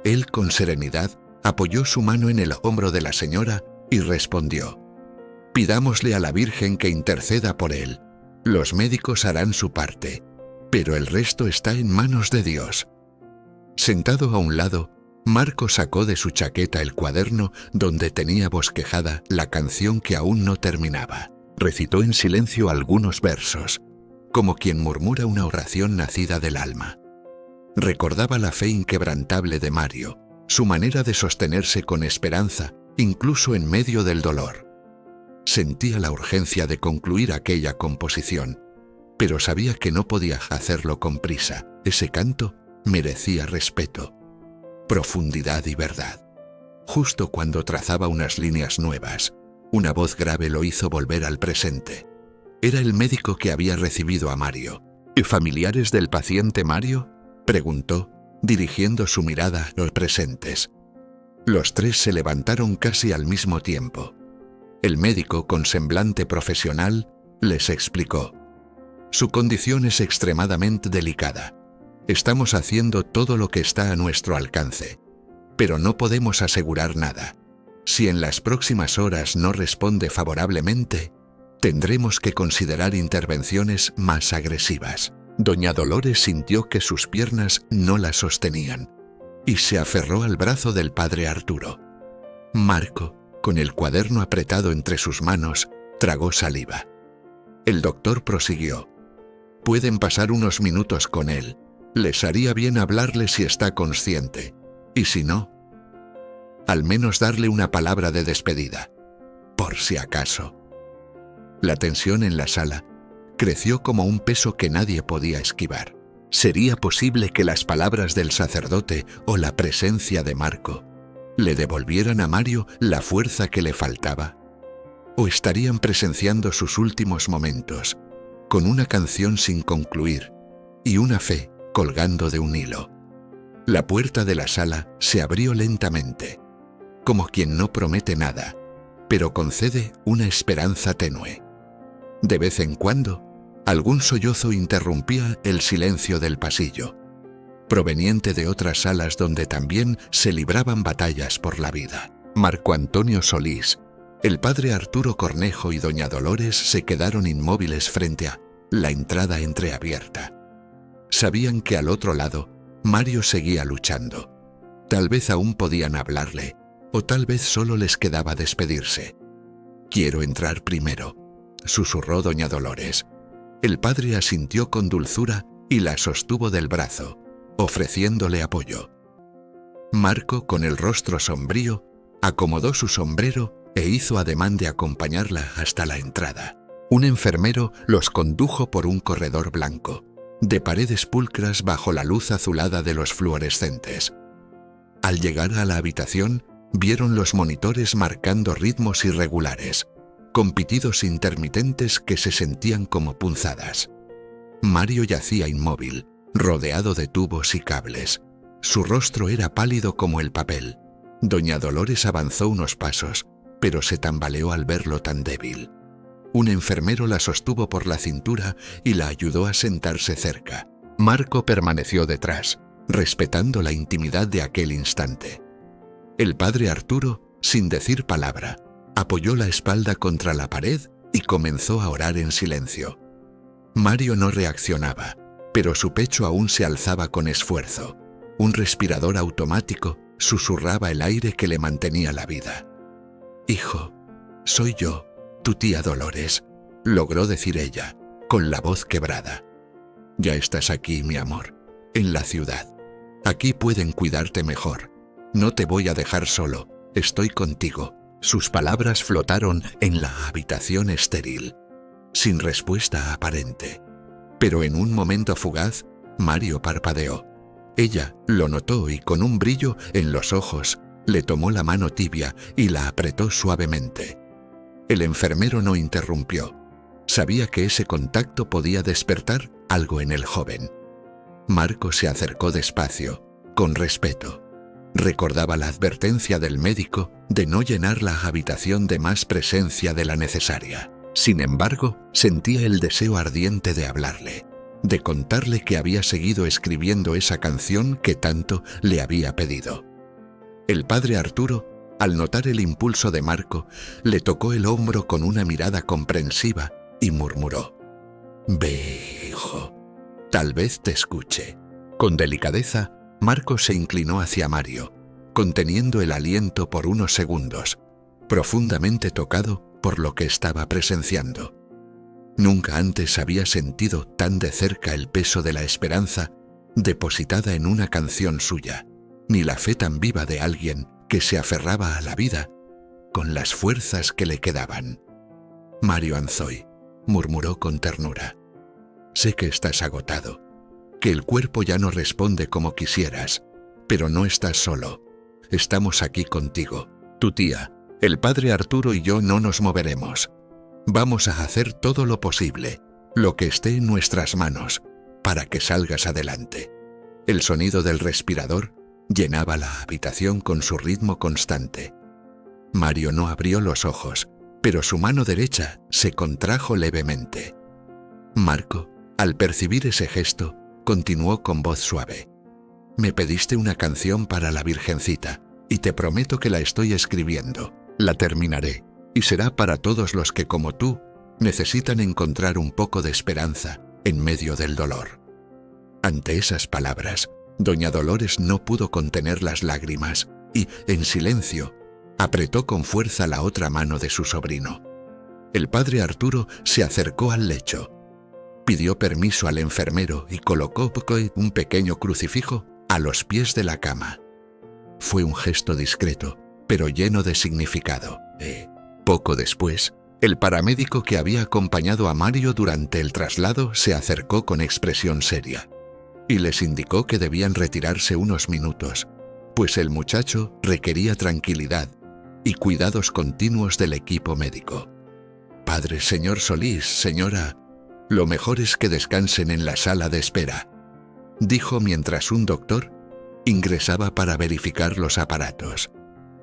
Él, con serenidad, apoyó su mano en el hombro de la señora y respondió: «Pidámosle a la Virgen que interceda por él. Los médicos harán su parte, pero el resto está en manos de Dios». Sentado a un lado, Marco sacó de su chaqueta el cuaderno donde tenía bosquejada la canción que aún no terminaba. Recitó en silencio algunos versos, como quien murmura una oración nacida del alma. Recordaba la fe inquebrantable de Mario, su manera de sostenerse con esperanza, incluso en medio del dolor. Sentía la urgencia de concluir aquella composición, pero sabía que no podía hacerlo con prisa. Ese canto merecía respeto, profundidad y verdad. Justo cuando trazaba unas líneas nuevas, una voz grave lo hizo volver al presente. Era el médico que había recibido a Mario. ¿Y familiares del paciente Mario?, preguntó, dirigiendo su mirada a los presentes. Los tres se levantaron casi al mismo tiempo. El médico, con semblante profesional, les explicó: «Su condición es extremadamente delicada. Estamos haciendo todo lo que está a nuestro alcance, pero no podemos asegurar nada. Si en las próximas horas no responde favorablemente, tendremos que considerar intervenciones más agresivas». Doña Dolores sintió que sus piernas no la sostenían y se aferró al brazo del padre Arturo. Marco, con el cuaderno apretado entre sus manos, tragó saliva. El doctor prosiguió: «Pueden pasar unos minutos con él. Les haría bien hablarle si está consciente, y si no, al menos darle una palabra de despedida, por si acaso». La tensión en la sala creció como un peso que nadie podía esquivar. ¿Sería posible que las palabras del sacerdote o la presencia de Marco le devolvieran a Mario la fuerza que le faltaba? ¿O estarían presenciando sus últimos momentos, con una canción sin concluir y una fe colgando de un hilo? La puerta de la sala se abrió lentamente, como quien no promete nada, pero concede una esperanza tenue. De vez en cuando, algún sollozo interrumpía el silencio del pasillo, proveniente de otras salas donde también se libraban batallas por la vida. Marco Antonio Solís, el padre Arturo Cornejo y doña Dolores se quedaron inmóviles frente a la entrada entreabierta. Sabían que al otro lado, Mario seguía luchando. Tal vez aún podían hablarle, o tal vez solo les quedaba despedirse. «Quiero entrar primero», susurró doña Dolores. El padre asintió con dulzura y la sostuvo del brazo, ofreciéndole apoyo. Marco, con el rostro sombrío, acomodó su sombrero e hizo ademán de acompañarla hasta la entrada. Un enfermero los condujo por un corredor blanco, de paredes pulcras bajo la luz azulada de los fluorescentes. Al llegar a la habitación, vieron los monitores marcando ritmos irregulares, con pitidos intermitentes que se sentían como punzadas. Mario yacía inmóvil, rodeado de tubos y cables. Su rostro era pálido como el papel. Doña Dolores avanzó unos pasos, pero se tambaleó al verlo tan débil. Un enfermero la sostuvo por la cintura y la ayudó a sentarse cerca. Marco permaneció detrás, respetando la intimidad de aquel instante. El padre Arturo, sin decir palabra, apoyó la espalda contra la pared y comenzó a orar en silencio. Mario no reaccionaba, pero su pecho aún se alzaba con esfuerzo. Un respirador automático susurraba el aire que le mantenía la vida. «Hijo, soy yo, tu tía Dolores», logró decir ella, con la voz quebrada. «Ya estás aquí, mi amor, en la ciudad. Aquí pueden cuidarte mejor. No te voy a dejar solo, estoy contigo». Sus palabras flotaron en la habitación estéril, sin respuesta aparente. Pero en un momento fugaz, Mario parpadeó. Ella lo notó y con un brillo en los ojos, le tomó la mano tibia y la apretó suavemente. El enfermero no interrumpió. Sabía que ese contacto podía despertar algo en el joven. Marco se acercó despacio, con respeto. Recordaba la advertencia del médico de no llenar la habitación de más presencia de la necesaria. Sin embargo, sentía el deseo ardiente de hablarle, de contarle que había seguido escribiendo esa canción que tanto le había pedido. El padre Arturo, al notar el impulso de Marco, le tocó el hombro con una mirada comprensiva y murmuró: «Ve, hijo, tal vez te escuche». Con delicadeza, Marco se inclinó hacia Mario, conteniendo el aliento por unos segundos, profundamente tocado por lo que estaba presenciando. Nunca antes había sentido tan de cerca el peso de la esperanza depositada en una canción suya, ni la fe tan viva de alguien que se aferraba a la vida con las fuerzas que le quedaban. «Mario Anzoy», murmuró con ternura, «sé que estás agotado, que el cuerpo ya no responde como quisieras, pero no estás solo. Estamos aquí contigo. Tu tía, el padre Arturo y yo no nos moveremos. Vamos a hacer todo lo posible, lo que esté en nuestras manos, para que salgas adelante». El sonido del respirador llenaba la habitación con su ritmo constante. Mario no abrió los ojos, pero su mano derecha se contrajo levemente. Marco, al percibir ese gesto, continuó con voz suave: «Me pediste una canción para la Virgencita, y te prometo que la estoy escribiendo. La terminaré, y será para todos los que, como tú, necesitan encontrar un poco de esperanza en medio del dolor». Ante esas palabras, doña Dolores no pudo contener las lágrimas y, en silencio, apretó con fuerza la otra mano de su sobrino. El padre Arturo se acercó al lecho, pidió permiso al enfermero y colocó un pequeño crucifijo a los pies de la cama. Fue un gesto discreto, pero lleno de significado. Poco después, el paramédico que había acompañado a Mario durante el traslado se acercó con expresión seria y les indicó que debían retirarse unos minutos, pues el muchacho requería tranquilidad y cuidados continuos del equipo médico. «Padre señor Solís, señora, lo mejor es que descansen en la sala de espera», dijo mientras un doctor ingresaba para verificar los aparatos.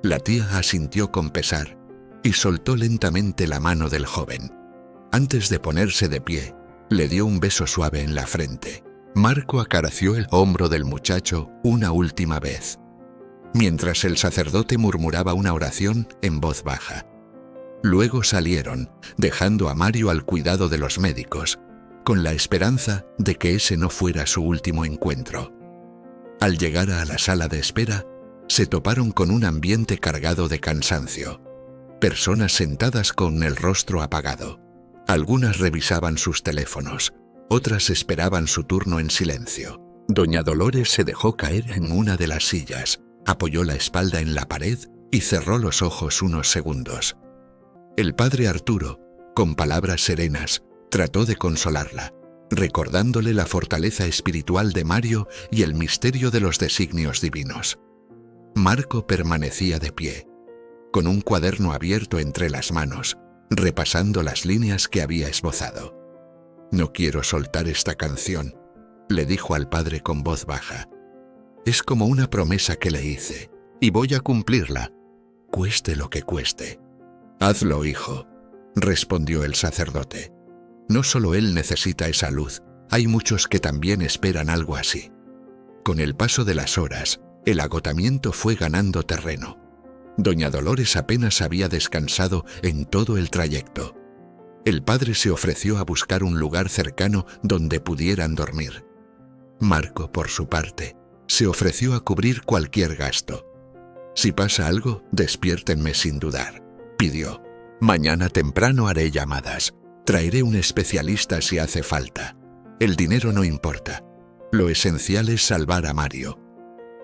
La tía asintió con pesar y soltó lentamente la mano del joven. Antes de ponerse de pie, le dio un beso suave en la frente. Marco acarició el hombro del muchacho una última vez, mientras el sacerdote murmuraba una oración en voz baja. Luego salieron, dejando a Mario al cuidado de los médicos, con la esperanza de que ese no fuera su último encuentro. Al llegar a la sala de espera, se toparon con un ambiente cargado de cansancio. Personas sentadas con el rostro apagado. Algunas revisaban sus teléfonos, otras esperaban su turno en silencio. Doña Dolores se dejó caer en una de las sillas, apoyó la espalda en la pared y cerró los ojos unos segundos. El padre Arturo, con palabras serenas, trató de consolarla, recordándole la fortaleza espiritual de Mario y el misterio de los designios divinos. Marco permanecía de pie, con un cuaderno abierto entre las manos, repasando las líneas que había esbozado. «No quiero soltar esta canción», le dijo al padre con voz baja. «Es como una promesa que le hice, y voy a cumplirla, cueste lo que cueste». «Hazlo, hijo», respondió el sacerdote. «No solo él necesita esa luz, hay muchos que también esperan algo así». Con el paso de las horas, el agotamiento fue ganando terreno. Doña Dolores apenas había descansado en todo el trayecto. El padre se ofreció a buscar un lugar cercano donde pudieran dormir. Marco, por su parte, se ofreció a cubrir cualquier gasto. «Si pasa algo, despiértenme sin dudar», pidió. «Mañana temprano haré llamadas. Traeré un especialista si hace falta. El dinero no importa. Lo esencial es salvar a Mario».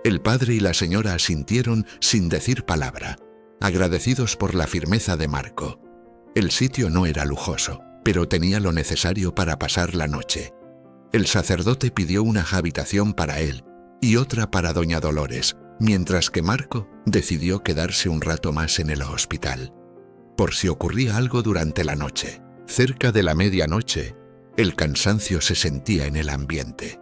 El padre y la señora asintieron sin decir palabra, agradecidos por la firmeza de Marco. El sitio no era lujoso, pero tenía lo necesario para pasar la noche. El sacerdote pidió una habitación para él y otra para doña Dolores, mientras que Marco decidió quedarse un rato más en el hospital. por si ocurría algo durante la noche. Cerca de la medianoche, el cansancio se sentía en el ambiente.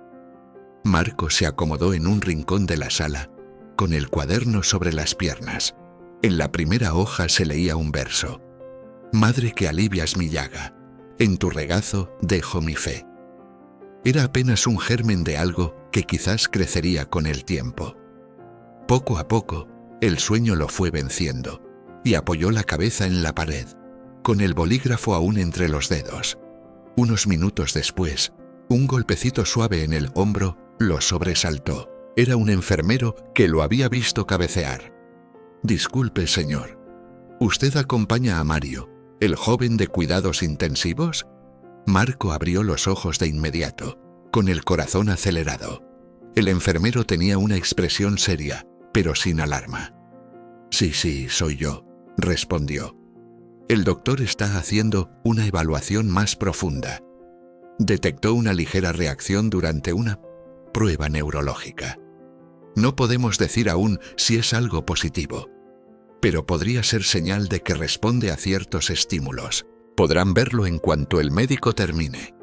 Marco se acomodó en un rincón de la sala, con el cuaderno sobre las piernas. En la primera hoja se leía un verso: «Madre que alivias mi llaga, en tu regazo dejo mi fe». Era apenas un germen de algo que quizás crecería con el tiempo. Poco a poco, el sueño lo fue venciendo, y apoyó la cabeza en la pared, con el bolígrafo aún entre los dedos. Unos minutos después, un golpecito suave en el hombro lo sobresaltó. Era un enfermero que lo había visto cabecear. «Disculpe, señor, ¿usted acompaña a Mario, el joven de cuidados intensivos?» Marco abrió los ojos de inmediato, con el corazón acelerado. El enfermero tenía una expresión seria, pero sin alarma. Sí, soy yo», respondió. «El doctor está haciendo una evaluación más profunda. Detectó una ligera reacción durante una prueba neurológica. No podemos decir aún si es algo positivo, pero podría ser señal de que responde a ciertos estímulos. Podrán verlo en cuanto el médico termine».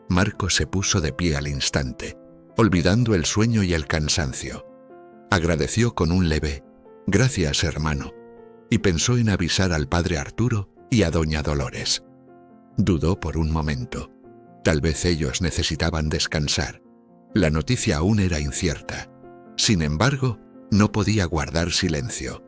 Marco se puso de pie al instante, olvidando el sueño y el cansancio. Agradeció con un leve «Gracias, hermano», y pensó en avisar al padre Arturo y a doña Dolores. Dudó por un momento. Tal vez ellos necesitaban descansar. La noticia aún era incierta. Sin embargo, no podía guardar silencio.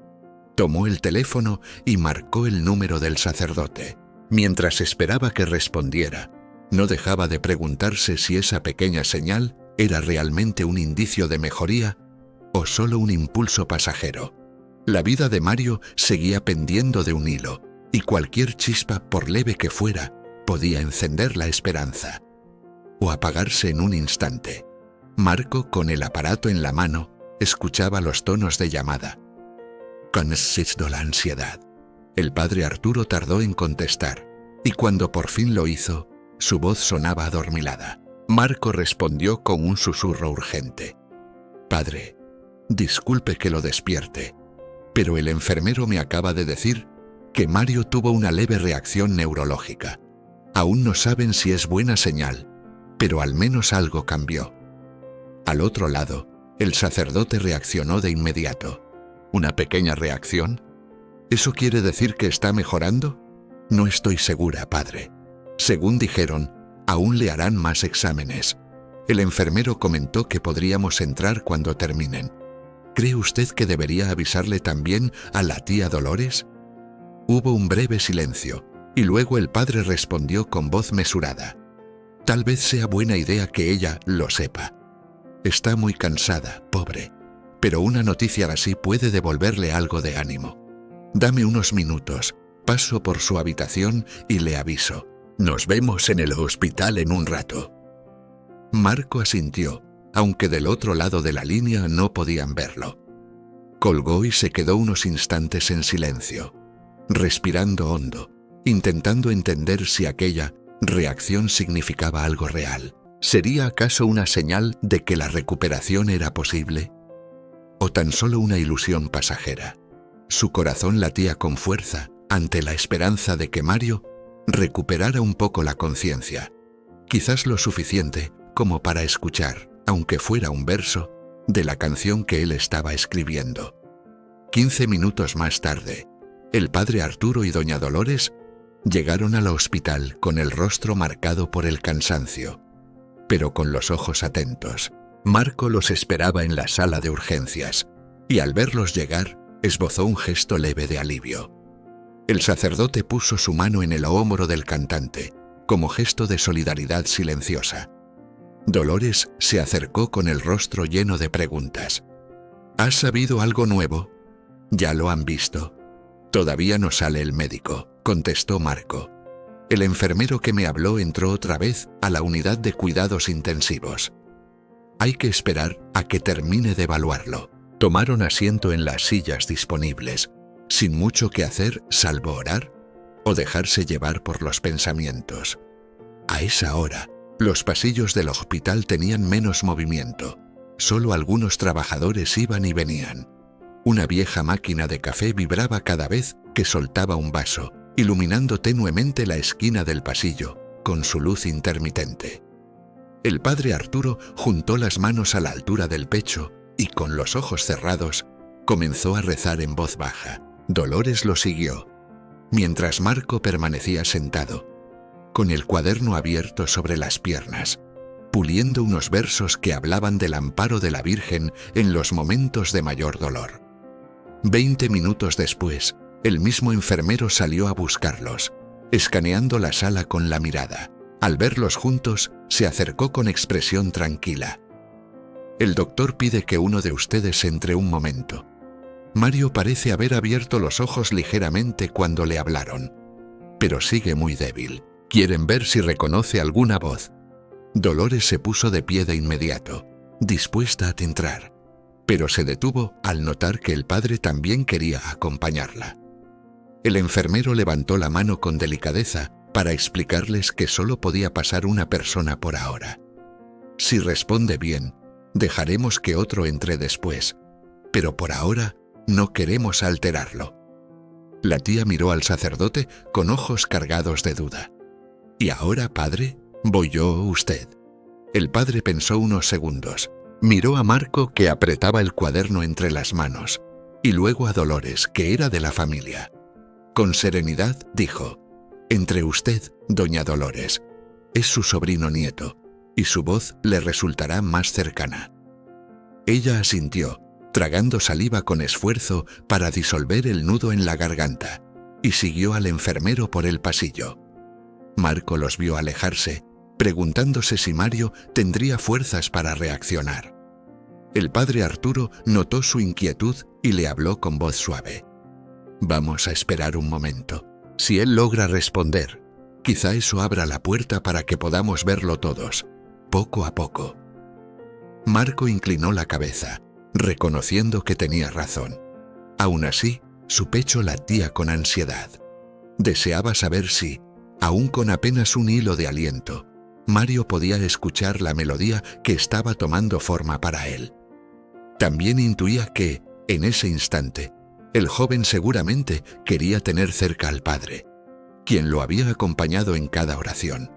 Tomó el teléfono y marcó el número del sacerdote. Mientras esperaba que respondiera, no dejaba de preguntarse si esa pequeña señal era realmente un indicio de mejoría o solo un impulso pasajero. La vida de Mario seguía pendiendo de un hilo, y cualquier chispa, por leve que fuera, podía encender la esperanza o apagarse en un instante. Marco, con el aparato en la mano, escuchaba los tonos de llamada. Consisto la ansiedad. El padre Arturo tardó en contestar, y cuando por fin lo hizo, su voz sonaba adormilada. Marco respondió con un susurro urgente. «Padre, disculpe que lo despierte, pero el enfermero me acaba de decir que Mario tuvo una leve reacción neurológica. Aún no saben si es buena señal, pero al menos algo cambió». Al otro lado, el sacerdote reaccionó de inmediato. «¿Una pequeña reacción? ¿Eso quiere decir que está mejorando?» «No estoy segura, padre. Según dijeron, aún le harán más exámenes. El enfermero comentó que podríamos entrar cuando terminen. ¿Cree usted que debería avisarle también a la tía Dolores?» Hubo un breve silencio, y luego el padre respondió con voz mesurada. «Tal vez sea buena idea que ella lo sepa. Está muy cansada, pobre, pero una noticia así puede devolverle algo de ánimo. Dame unos minutos, paso por su habitación y le aviso. Nos vemos en el hospital en un rato». Marco asintió, aunque del otro lado de la línea no podían verlo. Colgó y se quedó unos instantes en silencio, respirando hondo, intentando entender si aquella reacción significaba algo real. ¿Sería acaso una señal de que la recuperación era posible? ¿O tan solo una ilusión pasajera? Su corazón latía con fuerza ante la esperanza de que Mario recuperara un poco la conciencia, quizás lo suficiente como para escuchar, aunque fuera un verso, de la canción que él estaba escribiendo. 15 minutos más tarde, el padre Arturo y doña Dolores llegaron al hospital con el rostro marcado por el cansancio, pero con los ojos atentos. Marco los esperaba en la sala de urgencias, y al verlos llegar, esbozó un gesto leve de alivio. El sacerdote puso su mano en el hombro del cantante, como gesto de solidaridad silenciosa. Dolores se acercó con el rostro lleno de preguntas. ¿Has sabido algo nuevo? ¿Ya lo han visto? Todavía no sale el médico, contestó Marco. El enfermero que me habló entró otra vez a la unidad de cuidados intensivos. Hay que esperar a que termine de evaluarlo. Tomaron asiento en las sillas disponibles, sin mucho que hacer salvo orar o dejarse llevar por los pensamientos. A esa hora, los pasillos del hospital tenían menos movimiento. Solo algunos trabajadores iban y venían. Una vieja máquina de café vibraba cada vez que soltaba un vaso, iluminando tenuemente la esquina del pasillo con su luz intermitente. El padre Arturo juntó las manos a la altura del pecho y, con los ojos cerrados, comenzó a rezar en voz baja. Dolores lo siguió, mientras Marco permanecía sentado, con el cuaderno abierto sobre las piernas, puliendo unos versos que hablaban del amparo de la Virgen en los momentos de mayor dolor. 20 minutos después, el mismo enfermero salió a buscarlos, escaneando la sala con la mirada. Al verlos juntos, se acercó con expresión tranquila. «El doctor pide que uno de ustedes entre un momento». Mario parece haber abierto los ojos ligeramente cuando le hablaron, pero sigue muy débil. Quieren ver si reconoce alguna voz. Dolores se puso de pie de inmediato, dispuesta a entrar, pero se detuvo al notar que el padre también quería acompañarla. El enfermero levantó la mano con delicadeza para explicarles que solo podía pasar una persona por ahora. Si responde bien, dejaremos que otro entre después, pero por ahora no queremos alterarlo. La tía miró al sacerdote con ojos cargados de duda. «¿Y ahora, padre? ¿Voy yo o usted?» El padre pensó unos segundos. Miró a Marco, que apretaba el cuaderno entre las manos, y luego a Dolores, que era de la familia. Con serenidad dijo: «Entre usted, doña Dolores. Es su sobrino nieto, y su voz le resultará más cercana». Ella asintió, tragando saliva con esfuerzo para disolver el nudo en la garganta, y siguió al enfermero por el pasillo. Marco los vio alejarse, preguntándose si Mario tendría fuerzas para reaccionar. El padre Arturo notó su inquietud y le habló con voz suave. «Vamos a esperar un momento. Si él logra responder, quizá eso abra la puerta para que podamos verlo todos, poco a poco». Marco inclinó la cabeza, reconociendo que tenía razón. Aún así, su pecho latía con ansiedad. Deseaba saber si, aún con apenas un hilo de aliento, Mario podía escuchar la melodía que estaba tomando forma para él. También intuía que, en ese instante, el joven seguramente quería tener cerca al padre, quien lo había acompañado en cada oración.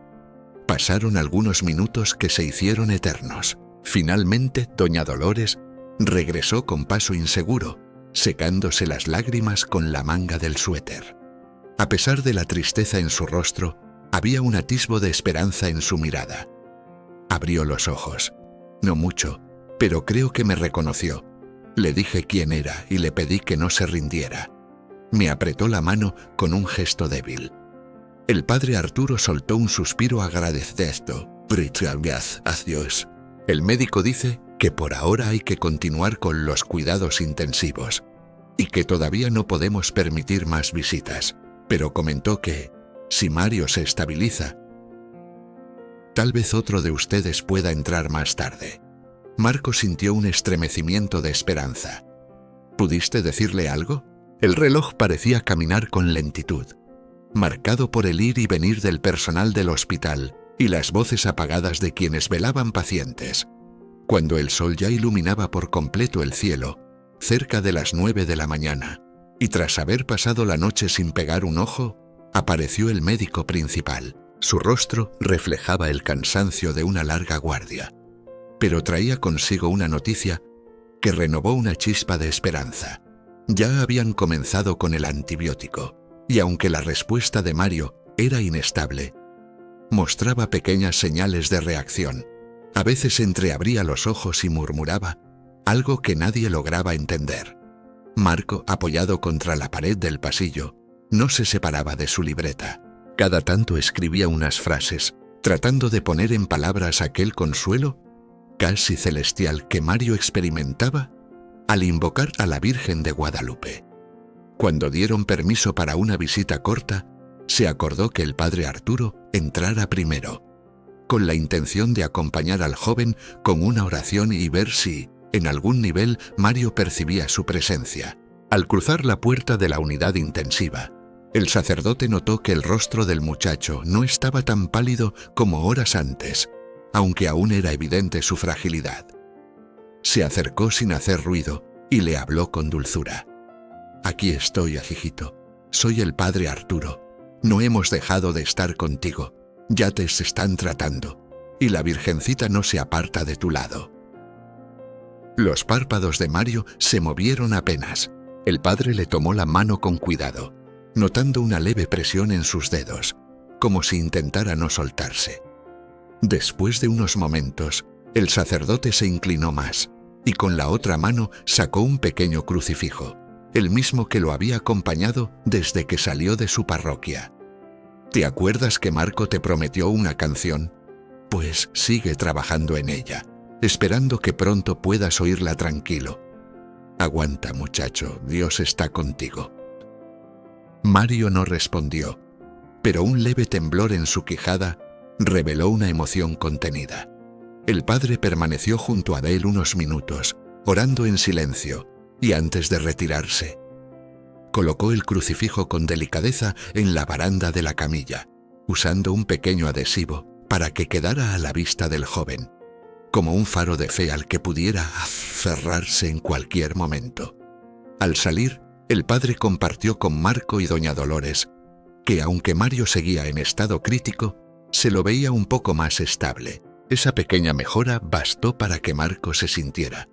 Pasaron algunos minutos que se hicieron eternos. Finalmente, doña Dolores regresó con paso inseguro, secándose las lágrimas con la manga del suéter. A pesar de la tristeza en su rostro, había un atisbo de esperanza en su mirada. Abrió los ojos. No mucho, pero creo que me reconoció. Le dije quién era y le pedí que no se rindiera. Me apretó la mano con un gesto débil. El padre Arturo soltó un suspiro agradecido. «Gracias a Dios». El médico dice que por ahora hay que continuar con los cuidados intensivos y que todavía no podemos permitir más visitas, pero comentó que, si Mario se estabiliza, tal vez otro de ustedes pueda entrar más tarde. Marco sintió un estremecimiento de esperanza. ¿Pudiste decirle algo? El reloj parecía caminar con lentitud, marcado por el ir y venir del personal del hospital y las voces apagadas de quienes velaban pacientes. Cuando el sol ya iluminaba por completo el cielo, cerca de las 9 de la mañana, y tras haber pasado la noche sin pegar un ojo, apareció el médico principal. Su rostro reflejaba el cansancio de una larga guardia, pero traía consigo una noticia que renovó una chispa de esperanza. Ya habían comenzado con el antibiótico, y aunque la respuesta de Mario era inestable, mostraba pequeñas señales de reacción. A veces entreabría los ojos y murmuraba algo que nadie lograba entender. Marco, apoyado contra la pared del pasillo, no se separaba de su libreta. Cada tanto escribía unas frases, tratando de poner en palabras aquel consuelo casi celestial que Mario experimentaba al invocar a la Virgen de Guadalupe. Cuando dieron permiso para una visita corta, se acordó que el padre Arturo entrara primero, con la intención de acompañar al joven con una oración y ver si, en algún nivel, Mario percibía su presencia. Al cruzar la puerta de la unidad intensiva, el sacerdote notó que el rostro del muchacho no estaba tan pálido como horas antes, aunque aún era evidente su fragilidad. Se acercó sin hacer ruido y le habló con dulzura. «Aquí estoy, hijito. soy el padre Arturo. No hemos dejado de estar contigo. Ya te están tratando. Y la Virgencita no se aparta de tu lado». Los párpados de Mario se movieron apenas. El padre le tomó la mano con cuidado, notando una leve presión en sus dedos, como si intentara no soltarse. Después de unos momentos, el sacerdote se inclinó más y con la otra mano sacó un pequeño crucifijo, el mismo que lo había acompañado desde que salió de su parroquia. ¿Te acuerdas que Marco te prometió una canción? Pues sigue trabajando en ella, esperando que pronto puedas oírla tranquilo. Aguanta, muchacho, Dios está contigo. Mario no respondió, pero un leve temblor en su quijada reveló una emoción contenida. El padre permaneció junto a él unos minutos, orando en silencio, y antes de retirarse, colocó el crucifijo con delicadeza en la baranda de la camilla, usando un pequeño adhesivo para que quedara a la vista del joven, como un faro de fe al que pudiera aferrarse en cualquier momento. Al salir, el padre compartió con Marco y doña Dolores que, aunque Mario seguía en estado crítico, se lo veía un poco más estable. Esa pequeña mejora bastó para que Marco se sintiera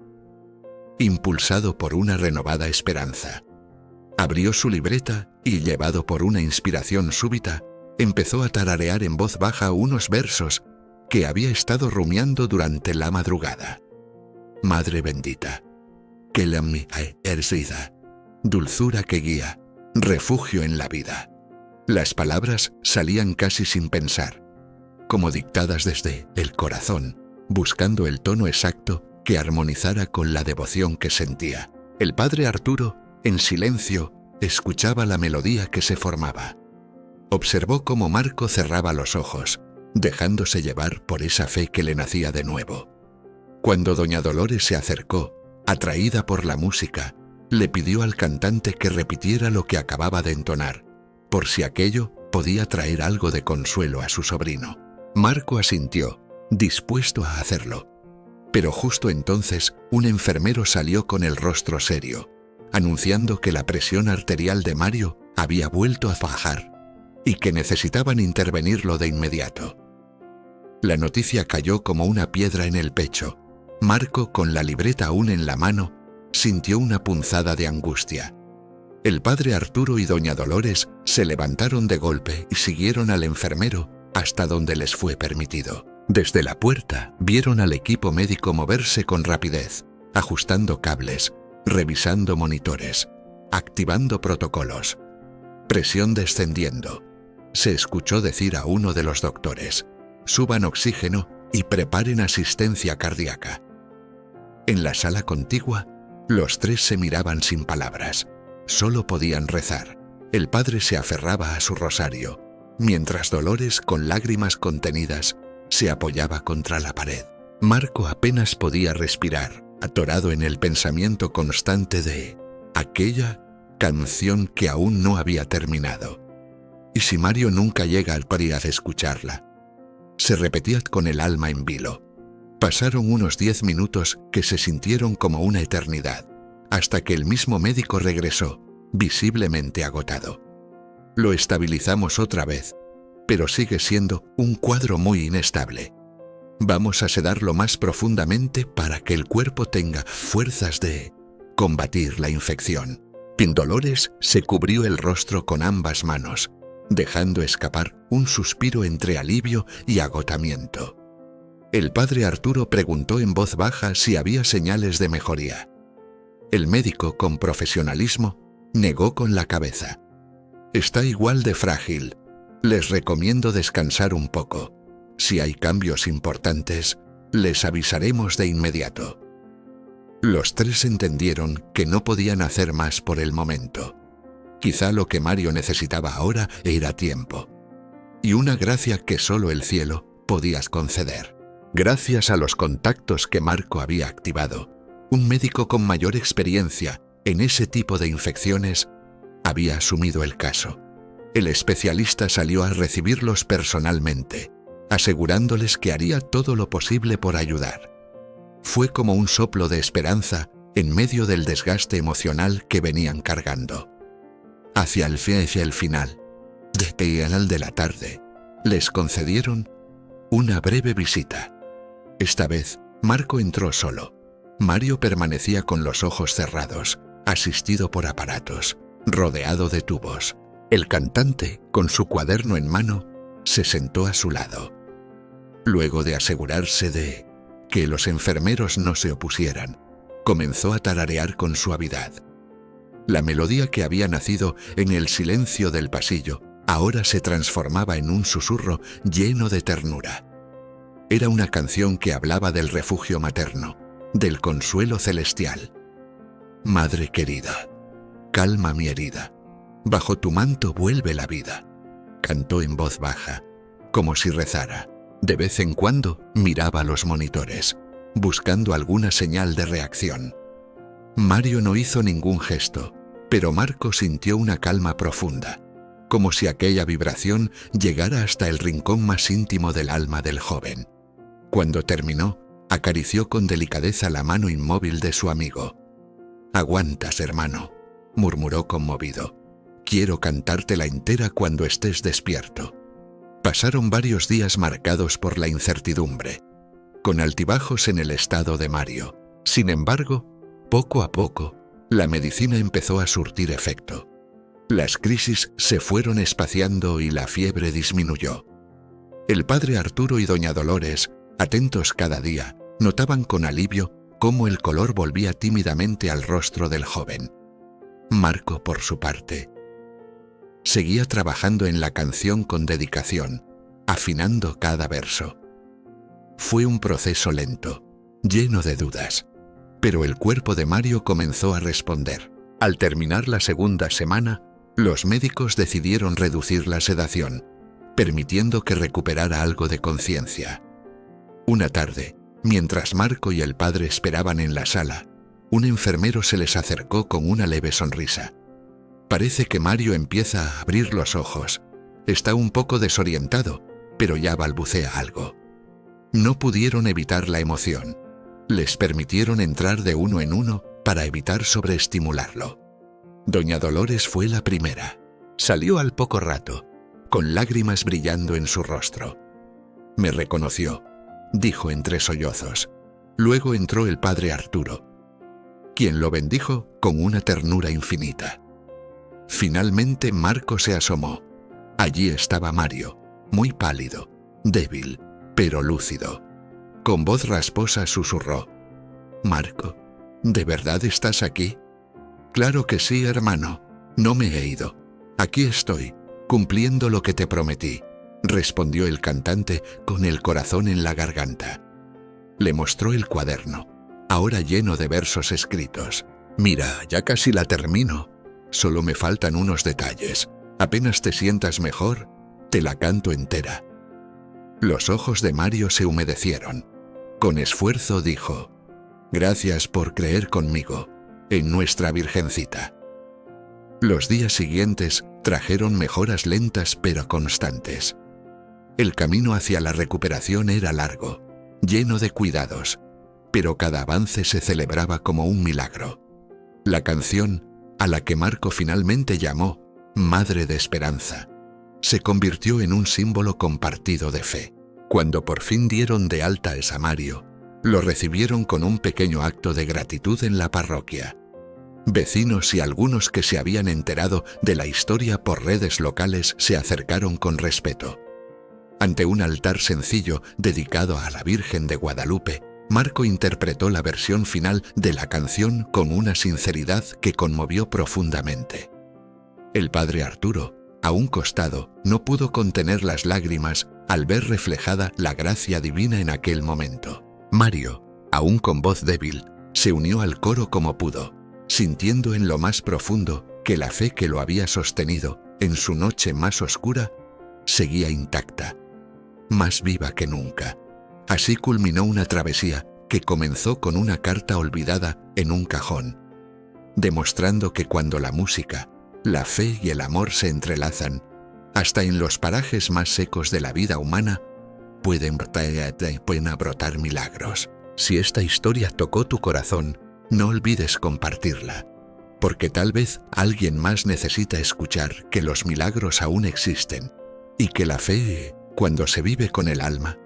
impulsado por una renovada esperanza. Abrió su libreta y, llevado por una inspiración súbita, empezó a tararear en voz baja unos versos que había estado rumiando durante la madrugada. Madre bendita, que la mi erzida, dulzura que guía, refugio en la vida. Las palabras salían casi sin pensar, como dictadas desde el corazón, buscando el tono exacto que armonizara con la devoción que sentía. El padre Arturo, en silencio, escuchaba la melodía que se formaba. Observó cómo Marco cerraba los ojos, dejándose llevar por esa fe que le nacía de nuevo. Cuando doña Dolores se acercó, atraída por la música, le pidió al cantante que repitiera lo que acababa de entonar, por si aquello podía traer algo de consuelo a su sobrino. Marco asintió, dispuesto a hacerlo. Pero justo entonces un enfermero salió con el rostro serio, anunciando que la presión arterial de Mario había vuelto a bajar y que necesitaban intervenirlo de inmediato. La noticia cayó como una piedra en el pecho. Marco, con la libreta aún en la mano, sintió una punzada de angustia. El padre Arturo y doña Dolores se levantaron de golpe y siguieron al enfermero hasta donde les fue permitido. Desde la puerta vieron al equipo médico moverse con rapidez, ajustando cables, revisando monitores, activando protocolos. Presión descendiendo. Se escuchó decir a uno de los doctores: «Suban oxígeno y preparen asistencia cardíaca». En la sala contigua, los tres se miraban sin palabras. Solo podían rezar. El padre se aferraba a su rosario, mientras Dolores, con lágrimas contenidas, se apoyaba contra la pared. Marco apenas podía respirar, atorado en el pensamiento constante de aquella canción que aún no había terminado. ¿Y si Mario nunca llega al parir de escucharla? Se repetía con el alma en vilo. Pasaron unos 10 minutos que se sintieron como una eternidad, hasta que el mismo médico regresó, visiblemente agotado. Lo estabilizamos otra vez, pero sigue siendo un cuadro muy inestable. Vamos a sedarlo más profundamente para que el cuerpo tenga fuerzas de combatir la infección. Dolores se cubrió el rostro con ambas manos, dejando escapar un suspiro entre alivio y agotamiento. El padre Arturo preguntó en voz baja si había señales de mejoría. El médico, con profesionalismo, negó con la cabeza. «Está igual de frágil. Les recomiendo descansar un poco. Si hay cambios importantes, les avisaremos de inmediato». Los tres entendieron que no podían hacer más por el momento. Quizá lo que Mario necesitaba ahora era tiempo, y una gracia que solo el cielo podía conceder. Gracias a los contactos que Marco había activado, un médico con mayor experiencia en ese tipo de infecciones había asumido el caso. El especialista salió a recibirlos personalmente, asegurándoles que haría todo lo posible por ayudar. Fue como un soplo de esperanza en medio del desgaste emocional que venían cargando. Hacia el final de la tarde, les concedieron una breve visita. Esta vez, Marco entró solo. Mario permanecía con los ojos cerrados, asistido por aparatos, rodeado de tubos. El cantante, con su cuaderno en mano, se sentó a su lado. Luego de asegurarse de que los enfermeros no se opusieran, comenzó a tararear con suavidad. La melodía que había nacido en el silencio del pasillo ahora se transformaba en un susurro lleno de ternura. Era una canción que hablaba del refugio materno, del consuelo celestial. Madre querida, calma mi herida, bajo tu manto vuelve la vida, cantó en voz baja, como si rezara. De vez en cuando miraba los monitores, buscando alguna señal de reacción. Mario no hizo ningún gesto, pero Marco sintió una calma profunda, como si aquella vibración llegara hasta el rincón más íntimo del alma del joven. Cuando terminó, acarició con delicadeza la mano inmóvil de su amigo. «Aguantas, hermano», murmuró conmovido. «Quiero cantártela entera cuando estés despierto». Pasaron varios días marcados por la incertidumbre, con altibajos en el estado de Mario. Sin embargo, poco a poco, la medicina empezó a surtir efecto. Las crisis se fueron espaciando y la fiebre disminuyó. El padre Arturo y doña Dolores, atentos cada día, notaban con alivio cómo el color volvía tímidamente al rostro del joven. Marco, por su parte, seguía trabajando en la canción con dedicación, afinando cada verso. Fue un proceso lento, lleno de dudas, pero el cuerpo de Mario comenzó a responder. Al terminar la segunda semana, los médicos decidieron reducir la sedación, permitiendo que recuperara algo de conciencia. Una tarde, mientras Marco y el padre esperaban en la sala, un enfermero se les acercó con una leve sonrisa. «Parece que Mario empieza a abrir los ojos. Está un poco desorientado, pero ya balbucea algo». No pudieron evitar la emoción. Les permitieron entrar de uno en uno para evitar sobreestimularlo. Doña Dolores fue la primera. Salió al poco rato, con lágrimas brillando en su rostro. «Me reconoció», dijo entre sollozos. Luego entró el padre Arturo, quien lo bendijo con una ternura infinita. Finalmente Marco se asomó. Allí estaba Mario, muy pálido, débil, pero lúcido. Con voz rasposa susurró: «Marco, ¿de verdad estás aquí?» «Claro que sí, hermano. No me he ido. Aquí estoy, cumpliendo lo que te prometí», respondió el cantante con el corazón en la garganta. Le mostró el cuaderno, ahora lleno de versos escritos. «Mira, ya casi la termino. Solo me faltan unos detalles. Apenas te sientas mejor, te la canto entera». Los ojos de Mario se humedecieron. Con esfuerzo dijo: «Gracias por creer conmigo, en nuestra Virgencita». Los días siguientes trajeron mejoras lentas pero constantes. El camino hacia la recuperación era largo, lleno de cuidados, pero cada avance se celebraba como un milagro. La canción, a la que Marco finalmente llamó Madre de Esperanza, se convirtió en un símbolo compartido de fe. Cuando por fin dieron de alta a Mario, lo recibieron con un pequeño acto de gratitud en la parroquia. Vecinos y algunos que se habían enterado de la historia por redes locales se acercaron con respeto. Ante un altar sencillo dedicado a la Virgen de Guadalupe, Marco interpretó la versión final de la canción con una sinceridad que conmovió profundamente. El padre Arturo, a un costado, no pudo contener las lágrimas al ver reflejada la gracia divina en aquel momento. Mario, aún con voz débil, se unió al coro como pudo, sintiendo en lo más profundo que la fe que lo había sostenido en su noche más oscura seguía intacta, más viva que nunca. Así culminó una travesía que comenzó con una carta olvidada en un cajón, demostrando que cuando la música, la fe y el amor se entrelazan, hasta en los parajes más secos de la vida humana, pueden brotar milagros. Si esta historia tocó tu corazón, no olvides compartirla. porque tal vez alguien más necesita escuchar que los milagros aún existen y que la fe, cuando se vive con el alma,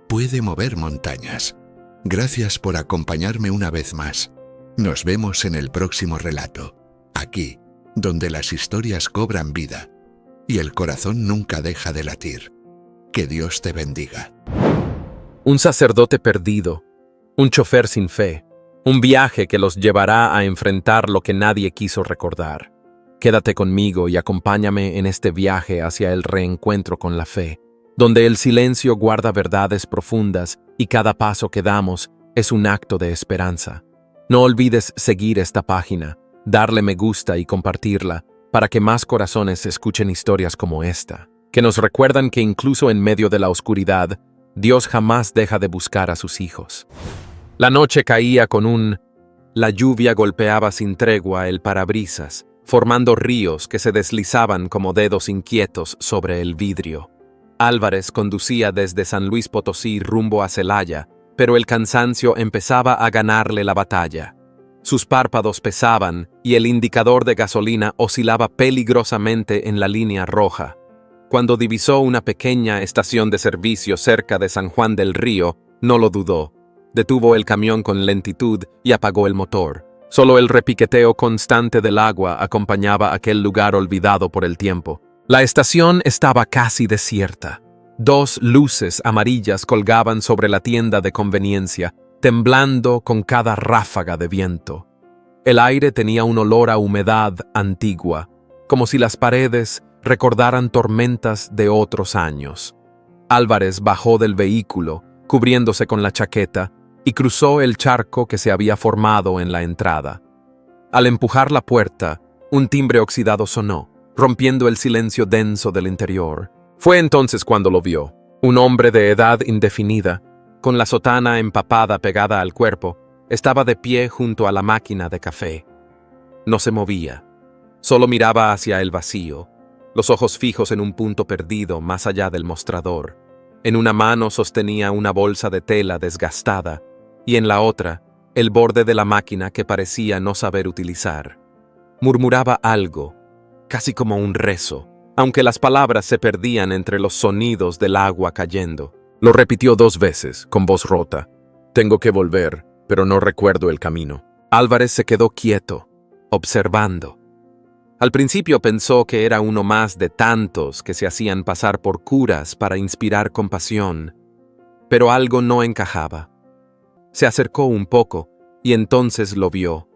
puede mover montañas. Gracias por acompañarme una vez más. Nos vemos en el próximo relato, aquí, donde las historias cobran vida y el corazón nunca deja de latir. Que Dios te bendiga. Un sacerdote perdido, un chofer sin fe, un viaje que los llevará a enfrentar lo que nadie quiso recordar. Quédate conmigo y acompáñame en este viaje hacia el reencuentro con la fe, donde el silencio guarda verdades profundas y cada paso que damos es un acto de esperanza. No olvides seguir esta página, darle me gusta y compartirla para que más corazones escuchen historias como esta, que nos recuerdan que incluso en medio de la oscuridad, Dios jamás deja de buscar a sus hijos. La noche caía La lluvia golpeaba sin tregua el parabrisas, formando ríos que se deslizaban como dedos inquietos sobre el vidrio. Álvarez conducía desde San Luis Potosí rumbo a Celaya, pero el cansancio empezaba a ganarle la batalla. Sus párpados pesaban y el indicador de gasolina oscilaba peligrosamente en la línea roja. Cuando divisó una pequeña estación de servicio cerca de San Juan del Río, no lo dudó. Detuvo el camión con lentitud y apagó el motor. Solo el repiqueteo constante del agua acompañaba aquel lugar olvidado por el tiempo. La estación estaba casi desierta. 2 luces amarillas colgaban sobre la tienda de conveniencia, temblando con cada ráfaga de viento. El aire tenía un olor a humedad antigua, como si las paredes recordaran tormentas de otros años. Álvarez bajó del vehículo, cubriéndose con la chaqueta, y cruzó el charco que se había formado en la entrada. Al empujar la puerta, un timbre oxidado sonó, rompiendo el silencio denso del interior. Fue entonces cuando lo vio. Un hombre de edad indefinida, con la sotana empapada pegada al cuerpo, estaba de pie junto a la máquina de café. No se movía, solo miraba hacia el vacío, los ojos fijos en un punto perdido más allá del mostrador. En una mano sostenía una bolsa de tela desgastada y en la otra, el borde de la máquina que parecía no saber utilizar. Murmuraba algo, casi como un rezo, aunque las palabras se perdían entre los sonidos del agua cayendo. Lo repitió 2 veces, con voz rota. Tengo que volver, pero no recuerdo el camino. Álvarez se quedó quieto, observando. Al principio pensó que era uno más de tantos que se hacían pasar por curas para inspirar compasión, pero algo no encajaba. Se acercó un poco y entonces lo vio.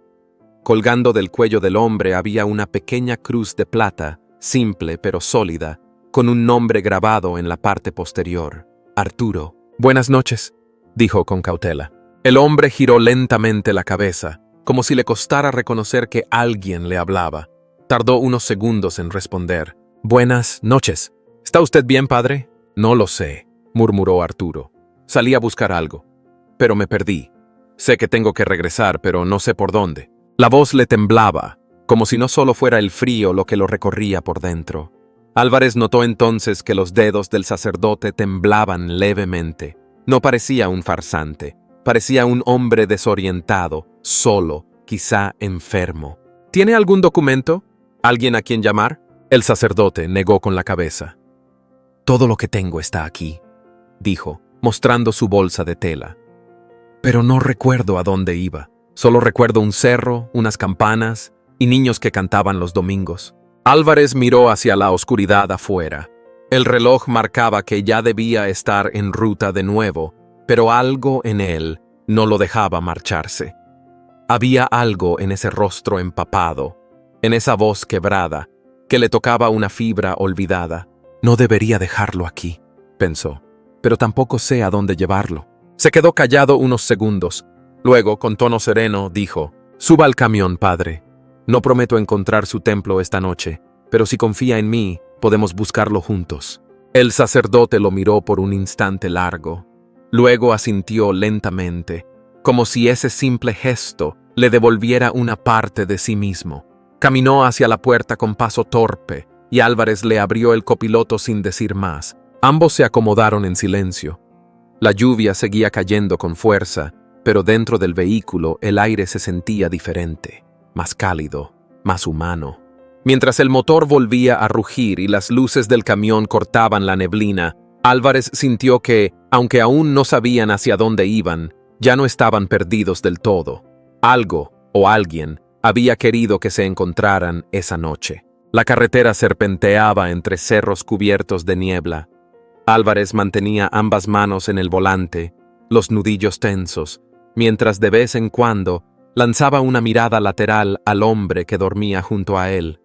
Colgando del cuello del hombre había una pequeña cruz de plata, simple pero sólida, con un nombre grabado en la parte posterior. Arturo. Buenas noches, dijo con cautela. El hombre giró lentamente la cabeza, como si le costara reconocer que alguien le hablaba. Tardó unos segundos en responder. Buenas noches. ¿Está usted bien, padre? No lo sé, murmuró Arturo. Salí a buscar algo, pero me perdí. Sé que tengo que regresar, pero no sé por dónde. La voz le temblaba, como si no solo fuera el frío lo que lo recorría por dentro. Álvarez notó entonces que los dedos del sacerdote temblaban levemente. No parecía un farsante, parecía un hombre desorientado, solo, quizá enfermo. ¿Tiene algún documento? ¿Alguien a quien llamar? El sacerdote negó con la cabeza. Todo lo que tengo está aquí, dijo, mostrando su bolsa de tela. Pero no recuerdo a dónde iba. Solo recuerdo un cerro, unas campanas y niños que cantaban los domingos. Álvarez miró hacia la oscuridad afuera. El reloj marcaba que ya debía estar en ruta de nuevo, pero algo en él no lo dejaba marcharse. Había algo en ese rostro empapado, en esa voz quebrada, que le tocaba una fibra olvidada. No debería dejarlo aquí, pensó, pero tampoco sé a dónde llevarlo. Se quedó callado unos segundos. Luego, con tono sereno, dijo: «Suba al camión, padre. No prometo encontrar su templo esta noche, pero si confía en mí, podemos buscarlo juntos». El sacerdote lo miró por un instante largo. Luego asintió lentamente, como si ese simple gesto le devolviera una parte de sí mismo. Caminó hacia la puerta con paso torpe, y Álvarez le abrió el copiloto sin decir más. Ambos se acomodaron en silencio. La lluvia seguía cayendo con fuerza, pero dentro del vehículo el aire se sentía diferente. más cálido, más humano. Mientras el motor volvía a rugir y las luces del camión cortaban la neblina, Álvarez sintió que, aunque aún no sabían hacia dónde iban, ya no estaban perdidos del todo. Algo o alguien había querido que se encontraran esa noche. La carretera serpenteaba entre cerros cubiertos de niebla. Álvarez mantenía ambas manos en el volante, los nudillos tensos, mientras de vez en cuando lanzaba una mirada lateral al hombre que dormía junto a él.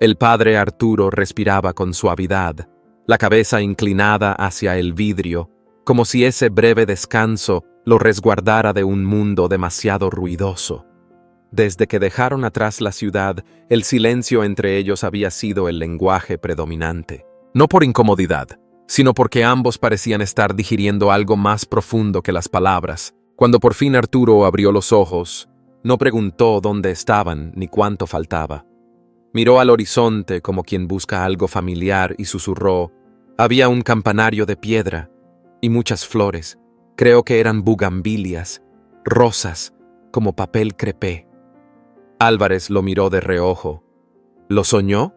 El padre Arturo respiraba con suavidad, la cabeza inclinada hacia el vidrio, como si ese breve descanso lo resguardara de un mundo demasiado ruidoso. Desde que dejaron atrás la ciudad, el silencio entre ellos había sido el lenguaje predominante. No por incomodidad, sino porque ambos parecían estar digiriendo algo más profundo que las palabras. Cuando por fin Arturo abrió los ojos, no preguntó dónde estaban ni cuánto faltaba. Miró al horizonte como quien busca algo familiar y susurró: «Había un campanario de piedra y muchas flores. Creo que eran bugambilias, rosas, como papel crepé». Álvarez lo miró de reojo. ¿Lo soñó?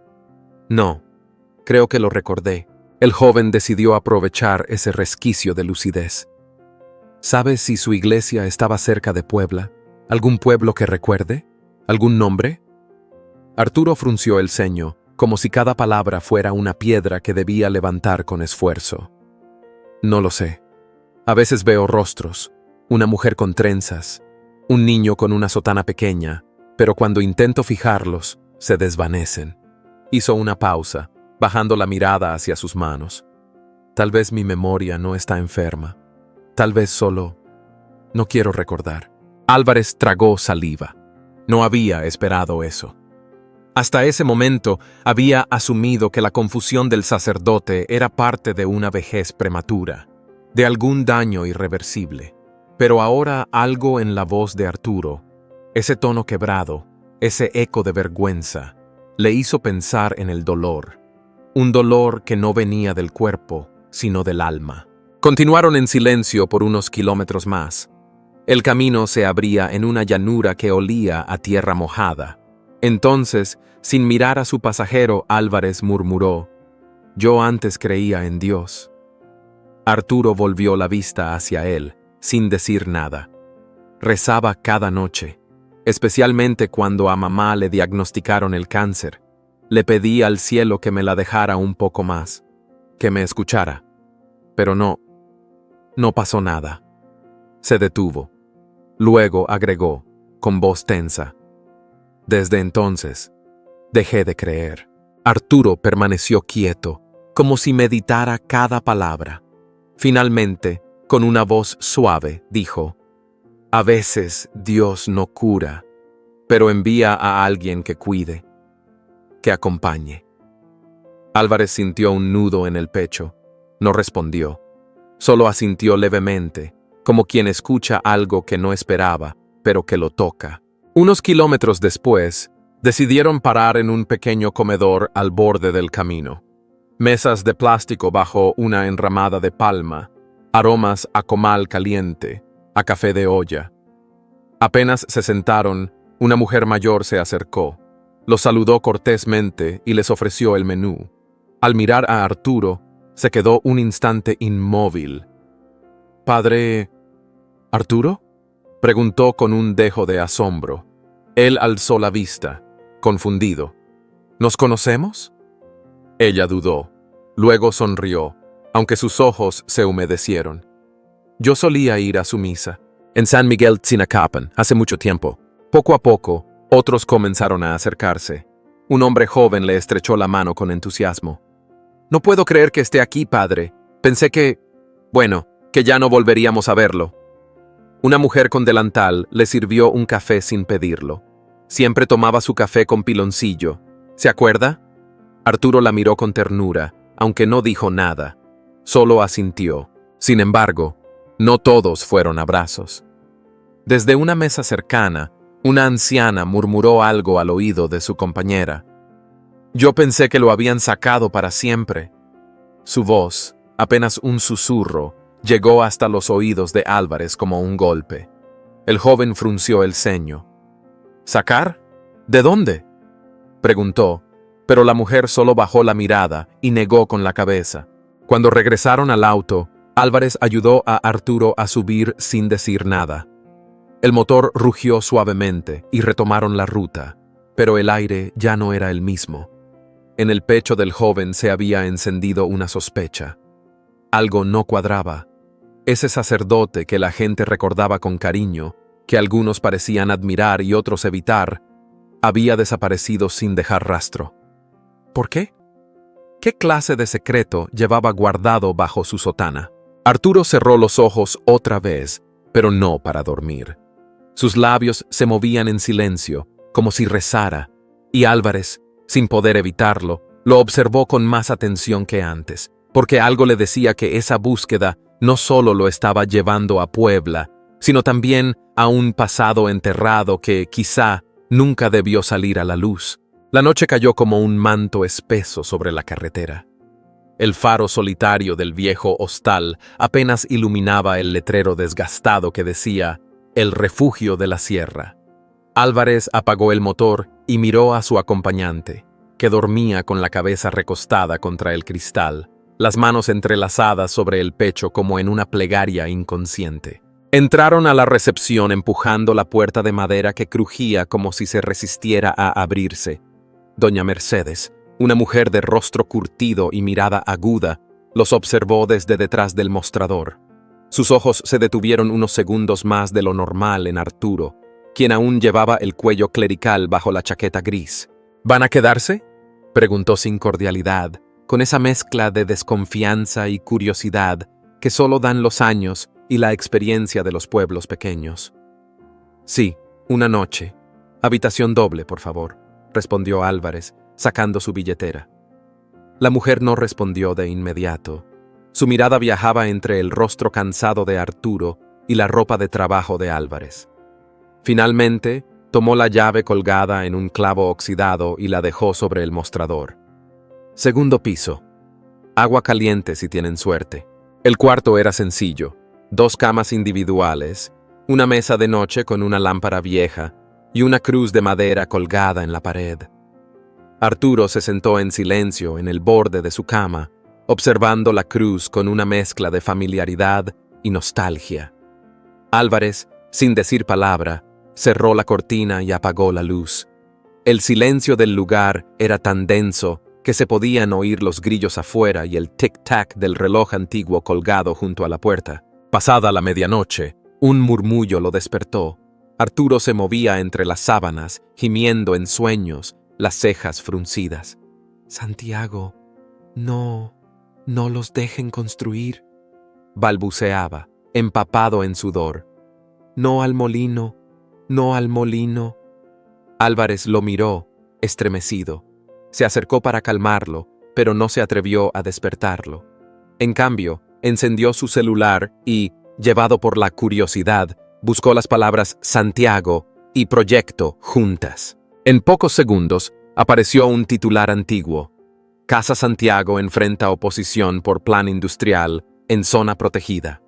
No, creo que lo recordé. El joven decidió aprovechar ese resquicio de lucidez. ¿Sabes si su iglesia estaba cerca de Puebla? ¿Algún pueblo que recuerde? ¿Algún nombre? Arturo frunció el ceño, como si cada palabra fuera una piedra que debía levantar con esfuerzo. No lo sé. A veces veo rostros, una mujer con trenzas, un niño con una sotana pequeña, pero cuando intento fijarlos, se desvanecen. Hizo una pausa, bajando la mirada hacia sus manos. Tal vez mi memoria no está enferma. Tal vez solo no quiero recordar. Álvarez tragó saliva. No había esperado eso. Hasta ese momento había asumido que la confusión del sacerdote era parte de una vejez prematura, de algún daño irreversible. Pero ahora algo en la voz de Arturo, ese tono quebrado, ese eco de vergüenza, le hizo pensar en el dolor. Un dolor que no venía del cuerpo, sino del alma. Continuaron en silencio por unos kilómetros más. El camino se abría en una llanura que olía a tierra mojada. Entonces, sin mirar a su pasajero, Álvarez murmuró: «Yo antes creía en Dios». Arturo volvió la vista hacia él, sin decir nada. Rezaba cada noche, especialmente cuando a mamá le diagnosticaron el cáncer. Le pedí al cielo que me la dejara un poco más, que me escuchara. Pero no pasó nada. Se detuvo. Luego agregó, con voz tensa: «Desde entonces, dejé de creer». Arturo permaneció quieto, como si meditara cada palabra. Finalmente, con una voz suave, dijo: «A veces Dios no cura, pero envía a alguien que cuide, que acompañe». Álvarez sintió un nudo en el pecho. No respondió. Solo asintió levemente, como quien escucha algo que no esperaba, pero que lo toca. Unos kilómetros después, decidieron parar en un pequeño comedor al borde del camino. Mesas de plástico bajo una enramada de palma, aromas a comal caliente, a café de olla. Apenas se sentaron, una mujer mayor se acercó. Los saludó cortésmente y les ofreció el menú. Al mirar a Arturo, se quedó un instante inmóvil. «¿Padre Arturo?», preguntó con un dejo de asombro. Él alzó la vista, confundido. «¿Nos conocemos?». Ella dudó. Luego sonrió, aunque sus ojos se humedecieron. «Yo solía ir a su misa en San Miguel Tzinacapan hace mucho tiempo». Poco a poco, otros comenzaron a acercarse. Un hombre joven le estrechó la mano con entusiasmo. «No puedo creer que esté aquí, padre. Pensé que ya no volveríamos a verlo». Una mujer con delantal le sirvió un café sin pedirlo. Siempre tomaba su café con piloncillo. ¿Se acuerda? Arturo la miró con ternura, aunque no dijo nada. Solo asintió. Sin embargo, no todos fueron abrazos. Desde una mesa cercana, una anciana murmuró algo al oído de su compañera. «Yo pensé que lo habían sacado para siempre». Su voz, apenas un susurro, llegó hasta los oídos de Álvarez como un golpe. El joven frunció el ceño. ¿Sacar? ¿De dónde?, preguntó, pero la mujer solo bajó la mirada y negó con la cabeza. Cuando regresaron al auto, Álvarez ayudó a Arturo a subir sin decir nada. El motor rugió suavemente y retomaron la ruta, pero el aire ya no era el mismo. En el pecho del joven se había encendido una sospecha. Algo no cuadraba. Ese sacerdote que la gente recordaba con cariño, que algunos parecían admirar y otros evitar, había desaparecido sin dejar rastro. ¿Por qué? ¿Qué clase de secreto llevaba guardado bajo su sotana? Arturo cerró los ojos otra vez, pero no para dormir. Sus labios se movían en silencio, como si rezara, y Álvarez, sin poder evitarlo, lo observó con más atención que antes, porque algo le decía que esa búsqueda no solo lo estaba llevando a Puebla, sino también a un pasado enterrado que, quizá, nunca debió salir a la luz. La noche cayó como un manto espeso sobre la carretera. El faro solitario del viejo hostal apenas iluminaba el letrero desgastado que decía «El refugio de la sierra». Álvarez apagó el motor y miró a su acompañante, que dormía con la cabeza recostada contra el cristal, las manos entrelazadas sobre el pecho como en una plegaria inconsciente. Entraron a la recepción empujando la puerta de madera que crujía como si se resistiera a abrirse. Doña Mercedes, una mujer de rostro curtido y mirada aguda, los observó desde detrás del mostrador. Sus ojos se detuvieron unos segundos más de lo normal en Arturo, quien aún llevaba el cuello clerical bajo la chaqueta gris. ¿Van a quedarse?, preguntó sin cordialidad, con esa mezcla de desconfianza y curiosidad que solo dan los años y la experiencia de los pueblos pequeños. Sí, una noche. Habitación doble, por favor, respondió Álvarez, sacando su billetera. La mujer no respondió de inmediato. Su mirada viajaba entre el rostro cansado de Arturo y la ropa de trabajo de Álvarez. Finalmente, tomó la llave colgada en un clavo oxidado y la dejó sobre el mostrador. Segundo piso. Agua caliente si tienen suerte. El cuarto era sencillo. 2 camas individuales, una mesa de noche con una lámpara vieja y una cruz de madera colgada en la pared. Arturo se sentó en silencio en el borde de su cama, observando la cruz con una mezcla de familiaridad y nostalgia. Álvarez, sin decir palabra, cerró la cortina y apagó la luz. El silencio del lugar era tan denso que se podían oír los grillos afuera y el tic-tac del reloj antiguo colgado junto a la puerta. Pasada la medianoche, un murmullo lo despertó. Arturo se movía entre las sábanas, gimiendo en sueños, las cejas fruncidas. «Santiago, no los dejen construir», balbuceaba, empapado en sudor. «No al molino, no al molino». Álvarez lo miró, estremecido. Se acercó para calmarlo, pero no se atrevió a despertarlo. En cambio, encendió su celular y, llevado por la curiosidad, buscó las palabras Santiago y proyecto juntas. En pocos segundos, apareció un titular antiguo. Casa Santiago enfrenta oposición por plan industrial en zona protegida.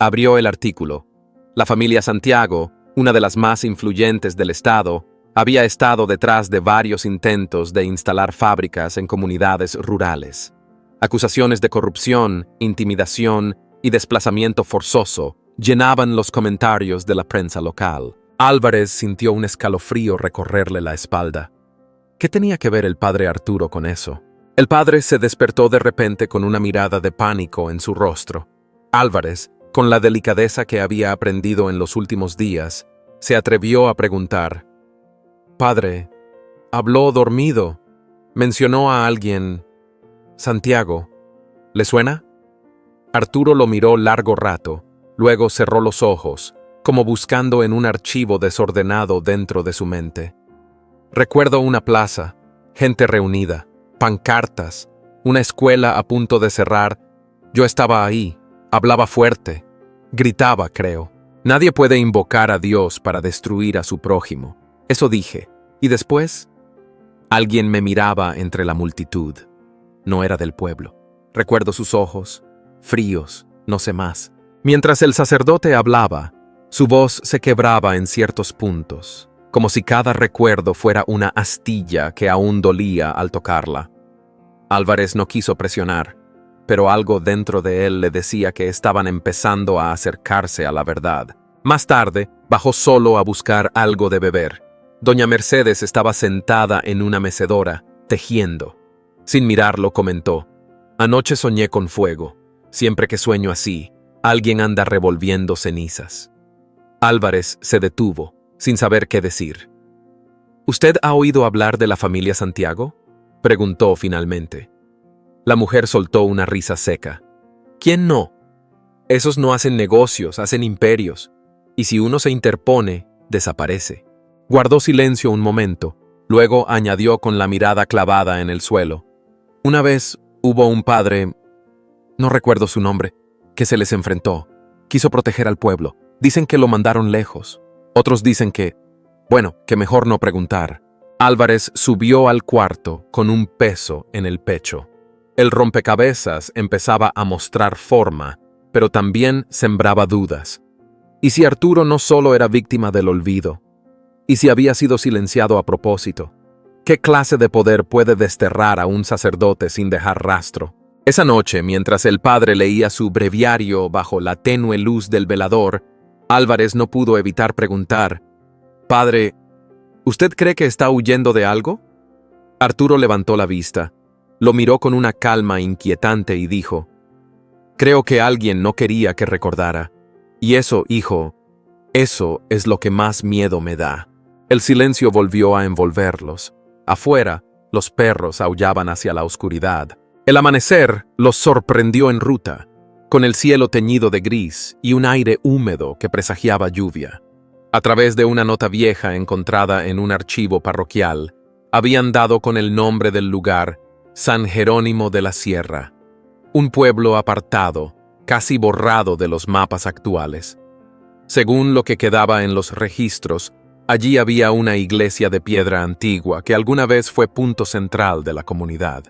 Abrió el artículo. La familia Santiago, una de las más influyentes del estado, había estado detrás de varios intentos de instalar fábricas en comunidades rurales. Acusaciones de corrupción, intimidación y desplazamiento forzoso llenaban los comentarios de la prensa local. Álvarez sintió un escalofrío recorrerle la espalda. ¿Qué tenía que ver el padre Arturo con eso? El padre se despertó de repente con una mirada de pánico en su rostro. Álvarez, con la delicadeza que había aprendido en los últimos días, se atrevió a preguntar: «Padre, habló dormido. Mencionó a alguien. Santiago. ¿Le suena?» Arturo lo miró largo rato, luego cerró los ojos, como buscando en un archivo desordenado dentro de su mente. «Recuerdo una plaza, gente reunida, pancartas, una escuela a punto de cerrar. Yo estaba ahí, hablaba fuerte, gritaba, creo. Nadie puede invocar a Dios para destruir a su prójimo. Eso dije. Y después, alguien me miraba entre la multitud. No era del pueblo. Recuerdo sus ojos, fríos, no sé más. Mientras el sacerdote hablaba, su voz se quebraba en ciertos puntos, como si cada recuerdo fuera una astilla que aún dolía al tocarla. Álvarez no quiso presionar, pero algo dentro de él le decía que estaban empezando a acercarse a la verdad. Más tarde, bajó solo a buscar algo de beber. Doña Mercedes estaba sentada en una mecedora, tejiendo. Sin mirarlo, comentó: «Anoche soñé con fuego. Siempre que sueño así, alguien anda revolviendo cenizas». Álvarez se detuvo, sin saber qué decir. «¿Usted ha oído hablar de la familia Santiago?», preguntó finalmente. La mujer soltó una risa seca. «¿Quién no? Esos no hacen negocios, hacen imperios. Y si uno se interpone, desaparece». Guardó silencio un momento, luego añadió con la mirada clavada en el suelo: «Una vez hubo un padre, no recuerdo su nombre, que se les enfrentó. Quiso proteger al pueblo. Dicen que lo mandaron lejos. Otros dicen que mejor no preguntar». Álvarez subió al cuarto con un peso en el pecho. El rompecabezas empezaba a mostrar forma, pero también sembraba dudas. ¿Y si Arturo no solo era víctima del olvido? ¿Y si había sido silenciado a propósito? ¿Qué clase de poder puede desterrar a un sacerdote sin dejar rastro? Esa noche, mientras el padre leía su breviario bajo la tenue luz del velador, Álvarez no pudo evitar preguntar: «Padre, ¿usted cree que está huyendo de algo?». Arturo levantó la vista, lo miró con una calma inquietante y dijo: «Creo que alguien no quería que recordara. Y eso, hijo, eso es lo que más miedo me da». El silencio volvió a envolverlos. Afuera, los perros aullaban hacia la oscuridad. El amanecer los sorprendió en ruta, con el cielo teñido de gris y un aire húmedo que presagiaba lluvia. A través de una nota vieja encontrada en un archivo parroquial, habían dado con el nombre del lugar: San Jerónimo de la Sierra, un pueblo apartado, casi borrado de los mapas actuales. Según lo que quedaba en los registros, allí había una iglesia de piedra antigua que alguna vez fue punto central de la comunidad.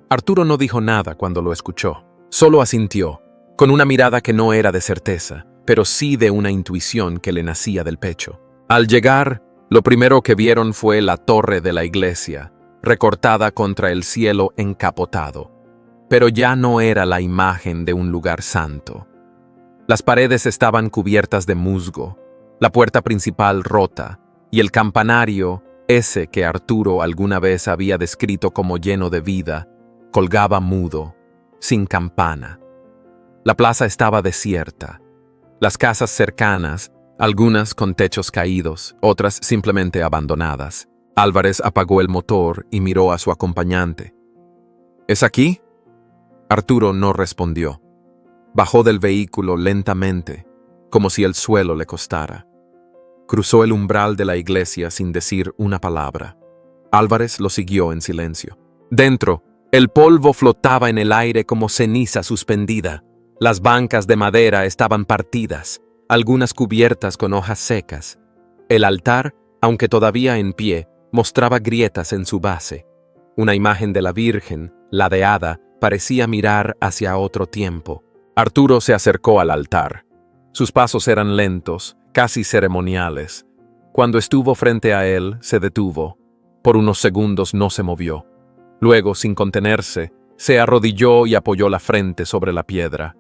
Arturo no dijo nada cuando lo escuchó, solo asintió, con una mirada que no era de certeza, pero sí de una intuición que le nacía del pecho. Al llegar, lo primero que vieron fue la torre de la iglesia, recortada contra el cielo encapotado. Pero ya no era la imagen de un lugar santo. Las paredes estaban cubiertas de musgo, la puerta principal rota, y el campanario, ese que Arturo alguna vez había descrito como lleno de vida, colgaba mudo, sin campana. La plaza estaba desierta. Las casas cercanas, algunas con techos caídos, otras simplemente abandonadas. Álvarez apagó el motor y miró a su acompañante. «¿Es aquí?». Arturo no respondió. Bajó del vehículo lentamente, como si el suelo le costara. Cruzó el umbral de la iglesia sin decir una palabra. Álvarez lo siguió en silencio. Dentro, el polvo flotaba en el aire como ceniza suspendida. Las bancas de madera estaban partidas, algunas cubiertas con hojas secas. El altar, aunque todavía en pie, mostraba grietas en su base. Una imagen de la Virgen, ladeada, parecía mirar hacia otro tiempo. Arturo se acercó al altar. Sus pasos eran lentos, casi ceremoniales. Cuando estuvo frente a él, se detuvo. Por unos segundos no se movió. Luego, sin contenerse, se arrodilló y apoyó la frente sobre la piedra.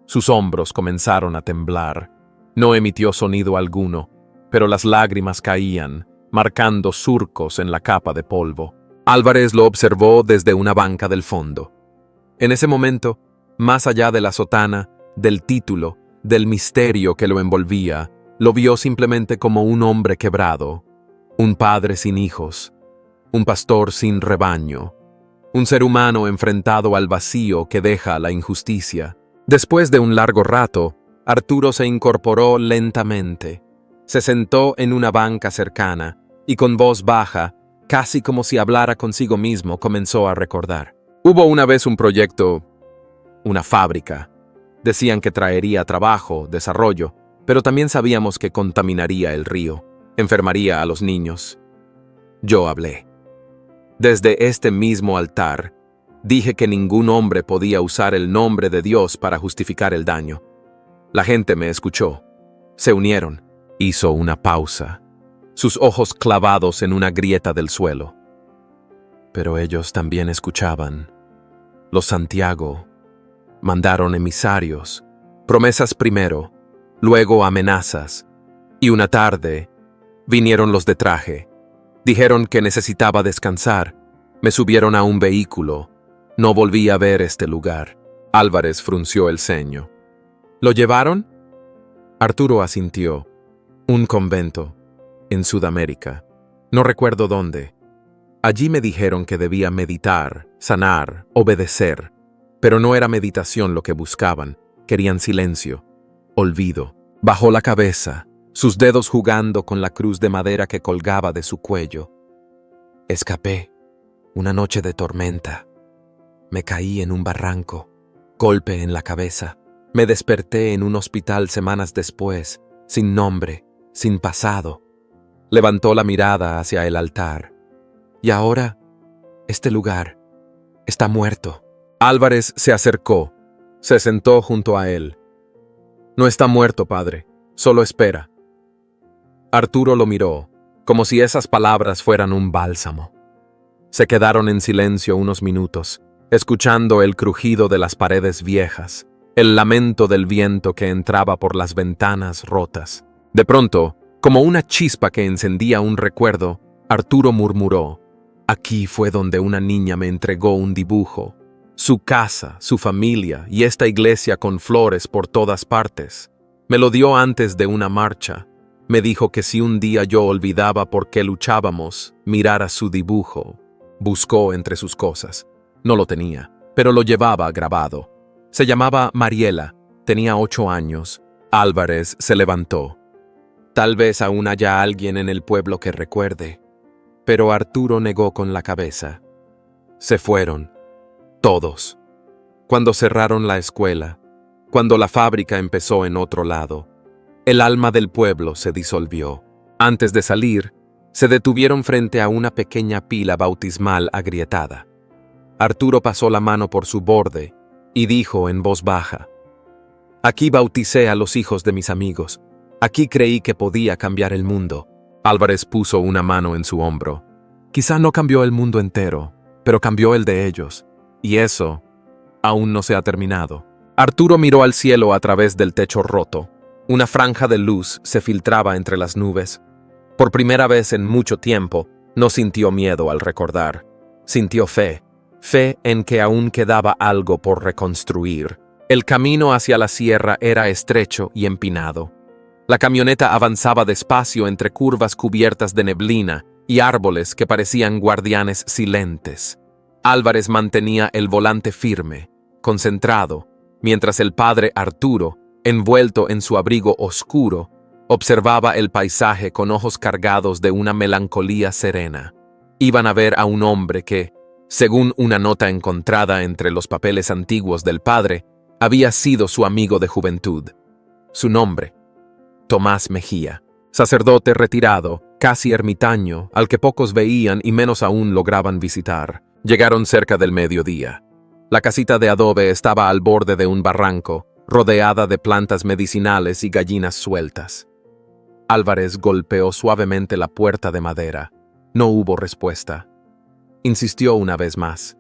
Sus hombros comenzaron a temblar. No emitió sonido alguno, pero las lágrimas caían, marcando surcos en la capa de polvo. Álvarez lo observó desde una banca del fondo. En ese momento, más allá de la sotana, del título, del misterio que lo envolvía, lo vio simplemente como un hombre quebrado, un padre sin hijos, un pastor sin rebaño, un ser humano enfrentado al vacío que deja la injusticia. Después de un largo rato, Arturo se incorporó lentamente. Se sentó en una banca cercana y con voz baja, casi como si hablara consigo mismo, comenzó a recordar. Hubo una vez un proyecto, una fábrica. Decían que traería trabajo, desarrollo, pero también sabíamos que contaminaría el río, enfermaría a los niños. Yo hablé. Desde este mismo altar, dije que ningún hombre podía usar el nombre de Dios para justificar el daño. La gente me escuchó. Se unieron. Hizo una pausa. sus ojos clavados en una grieta del suelo. Pero ellos también escuchaban. Los Santiago mandaron emisarios, promesas primero, luego amenazas, y una tarde vinieron los de traje. Dijeron que necesitaba descansar, me subieron a un vehículo, no volví a ver este lugar. Álvarez frunció el ceño. ¿Lo llevaron? Arturo asintió. Un convento, en Sudamérica. No recuerdo dónde. Allí me dijeron que debía meditar, sanar, obedecer. Pero no era meditación lo que buscaban. Querían silencio, olvido. Bajó la cabeza, sus dedos jugando con la cruz de madera que colgaba de su cuello. Escapé. Una noche de tormenta. Me caí en un barranco. Golpe en la cabeza. Me desperté en un hospital semanas después, sin nombre, sin pasado. Levantó la mirada hacia el altar. Y ahora, este lugar está muerto. Álvarez se acercó, se sentó junto a él. No está muerto, padre, solo espera. Arturo lo miró, como si esas palabras fueran un bálsamo. Se quedaron en silencio unos minutos, escuchando el crujido de las paredes viejas, el lamento del viento que entraba por las ventanas rotas. De pronto, como una chispa que encendía un recuerdo, Arturo murmuró: «Aquí fue donde una niña me entregó un dibujo. Su casa, su familia y esta iglesia con flores por todas partes. Me lo dio antes de una marcha. Me dijo que si un día yo olvidaba por qué luchábamos, mirara su dibujo». Buscó entre sus cosas. No lo tenía, pero lo llevaba grabado. Se llamaba Mariela, tenía 8 años. Álvarez se levantó. Tal vez aún haya alguien en el pueblo que recuerde. Pero Arturo negó con la cabeza. Se fueron. Todos. Cuando cerraron la escuela, cuando la fábrica empezó en otro lado, el alma del pueblo se disolvió. Antes de salir, se detuvieron frente a una pequeña pila bautismal agrietada. Arturo pasó la mano por su borde y dijo en voz baja: «Aquí bauticé a los hijos de mis amigos. Aquí creí que podía cambiar el mundo». Álvarez puso una mano en su hombro. «Quizá no cambió el mundo entero, pero cambió el de ellos. Y eso aún no se ha terminado». Arturo miró al cielo a través del techo roto. Una franja de luz se filtraba entre las nubes. Por primera vez en mucho tiempo, no sintió miedo al recordar. Sintió fe en que aún quedaba algo por reconstruir. El camino hacia la sierra era estrecho y empinado. La camioneta avanzaba despacio entre curvas cubiertas de neblina y árboles que parecían guardianes silentes. Álvarez mantenía el volante firme, concentrado, mientras el padre Arturo, envuelto en su abrigo oscuro, observaba el paisaje con ojos cargados de una melancolía serena. Iban a ver a un hombre que, según una nota encontrada entre los papeles antiguos del padre, había sido su amigo de juventud. Su nombre: Tomás Mejía, sacerdote retirado, casi ermitaño, al que pocos veían y menos aún lograban visitar. Llegaron cerca del mediodía. La casita de adobe estaba al borde de un barranco, rodeada de plantas medicinales y gallinas sueltas. Álvarez golpeó suavemente la puerta de madera. No hubo respuesta. Insistió una vez más.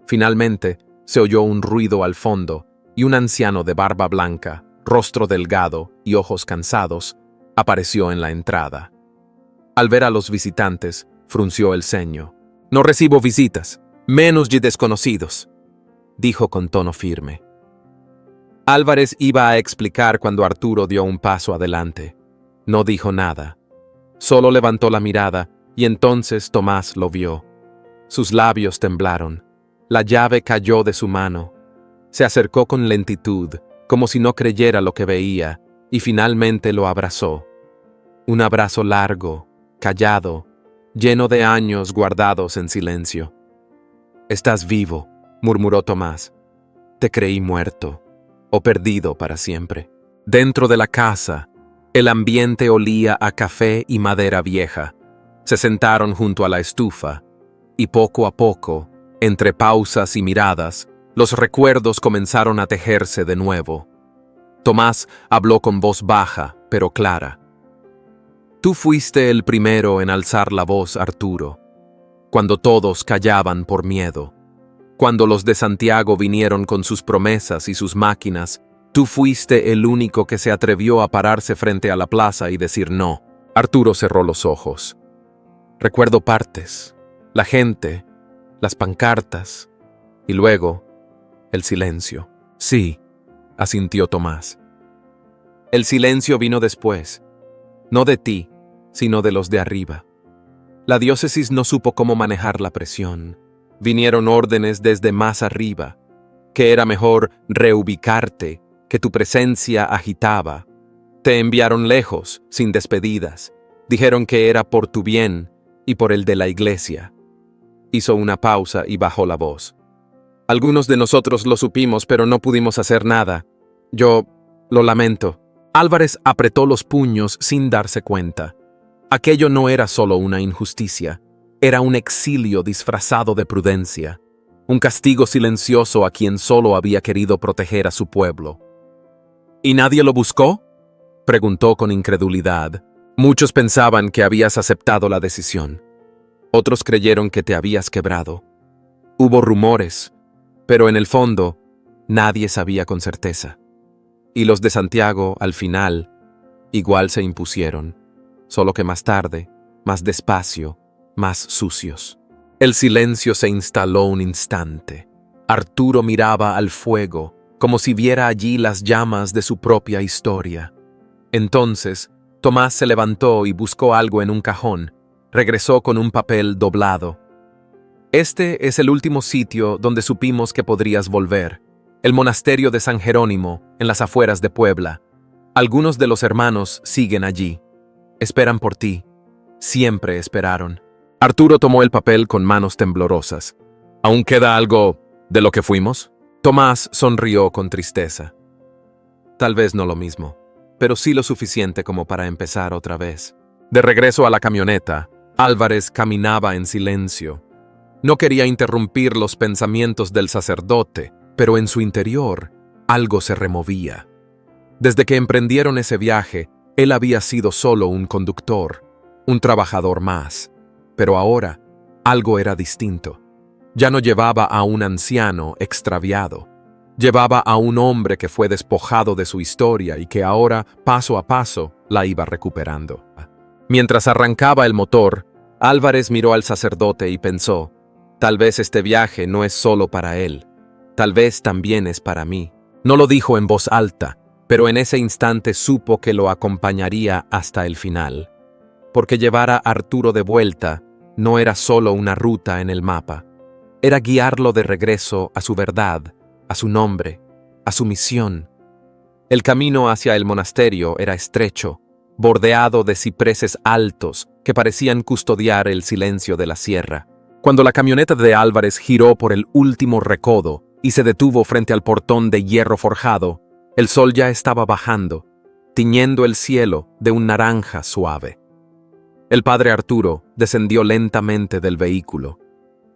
Finalmente, se oyó un ruido al fondo y un anciano de barba blanca, rostro delgado y ojos cansados, apareció en la entrada. Al ver a los visitantes, frunció el ceño. «No recibo visitas, menos de desconocidos», dijo con tono firme. Álvarez iba a explicar cuando Arturo dio un paso adelante. No dijo nada. Solo levantó la mirada y entonces Tomás lo vio. Sus labios temblaron. La llave cayó de su mano. Se acercó con lentitud, como si no creyera lo que veía, y finalmente lo abrazó. Un abrazo largo, callado, lleno de años guardados en silencio. «Estás vivo», murmuró Tomás. «Te creí muerto, o perdido para siempre». Dentro de la casa, el ambiente olía a café y madera vieja. Se sentaron junto a la estufa, y poco a poco, entre pausas y miradas, los recuerdos comenzaron a tejerse de nuevo. Tomás habló con voz baja, pero clara. Tú fuiste el primero en alzar la voz, Arturo, cuando todos callaban por miedo. Cuando los de Santiago vinieron con sus promesas y sus máquinas, tú fuiste el único que se atrevió a pararse frente a la plaza y decir no. Arturo cerró los ojos. Recuerdo partes, la gente, las pancartas y luego el silencio. Sí, asintió Tomás. El silencio vino después, no de ti, sino de los de arriba. La diócesis no supo cómo manejar la presión. Vinieron órdenes desde más arriba, que era mejor reubicarte, que tu presencia agitaba. Te enviaron lejos, sin despedidas. Dijeron que era por tu bien y por el de la iglesia. Hizo una pausa y bajó la voz. Algunos de nosotros lo supimos, pero no pudimos hacer nada. Yo lo lamento. Álvarez apretó los puños sin darse cuenta. Aquello no era solo una injusticia, era un exilio disfrazado de prudencia, un castigo silencioso a quien solo había querido proteger a su pueblo. ¿Y nadie lo buscó?, preguntó con incredulidad. Muchos pensaban que habías aceptado la decisión. Otros creyeron que te habías quebrado. Hubo rumores, pero en el fondo nadie sabía con certeza. Y los de Santiago, al final, igual se impusieron, solo que más tarde, más despacio, más sucios. El silencio se instaló un instante. Arturo miraba al fuego, como si viera allí las llamas de su propia historia. Entonces, Tomás se levantó y buscó algo en un cajón. Regresó con un papel doblado. Este es el último sitio donde supimos que podrías volver. El monasterio de San Jerónimo, en las afueras de Puebla. Algunos de los hermanos siguen allí. Esperan por ti. Siempre esperaron. Arturo tomó el papel con manos temblorosas. ¿Aún queda algo de lo que fuimos? Tomás sonrió con tristeza. Tal vez no lo mismo, pero sí lo suficiente como para empezar otra vez. De regreso a la camioneta, Álvarez caminaba en silencio. No quería interrumpir los pensamientos del sacerdote, pero en su interior algo se removía. Desde que emprendieron ese viaje, él había sido solo un conductor, un trabajador más. Pero ahora, algo era distinto. Ya no llevaba a un anciano extraviado. Llevaba a un hombre que fue despojado de su historia y que ahora, paso a paso, la iba recuperando. Mientras arrancaba el motor, Álvarez miró al sacerdote y pensó, tal vez este viaje no es solo para él. Tal vez también es para mí. No lo dijo en voz alta, pero en ese instante supo que lo acompañaría hasta el final. Porque llevar a Arturo de vuelta no era solo una ruta en el mapa. Era guiarlo de regreso a su verdad, a su nombre, a su misión. El camino hacia el monasterio era estrecho, bordeado de cipreses altos que parecían custodiar el silencio de la sierra. Cuando la camioneta de Álvarez giró por el último recodo y se detuvo frente al portón de hierro forjado, el sol ya estaba bajando, tiñendo el cielo de un naranja suave. El padre Arturo descendió lentamente del vehículo.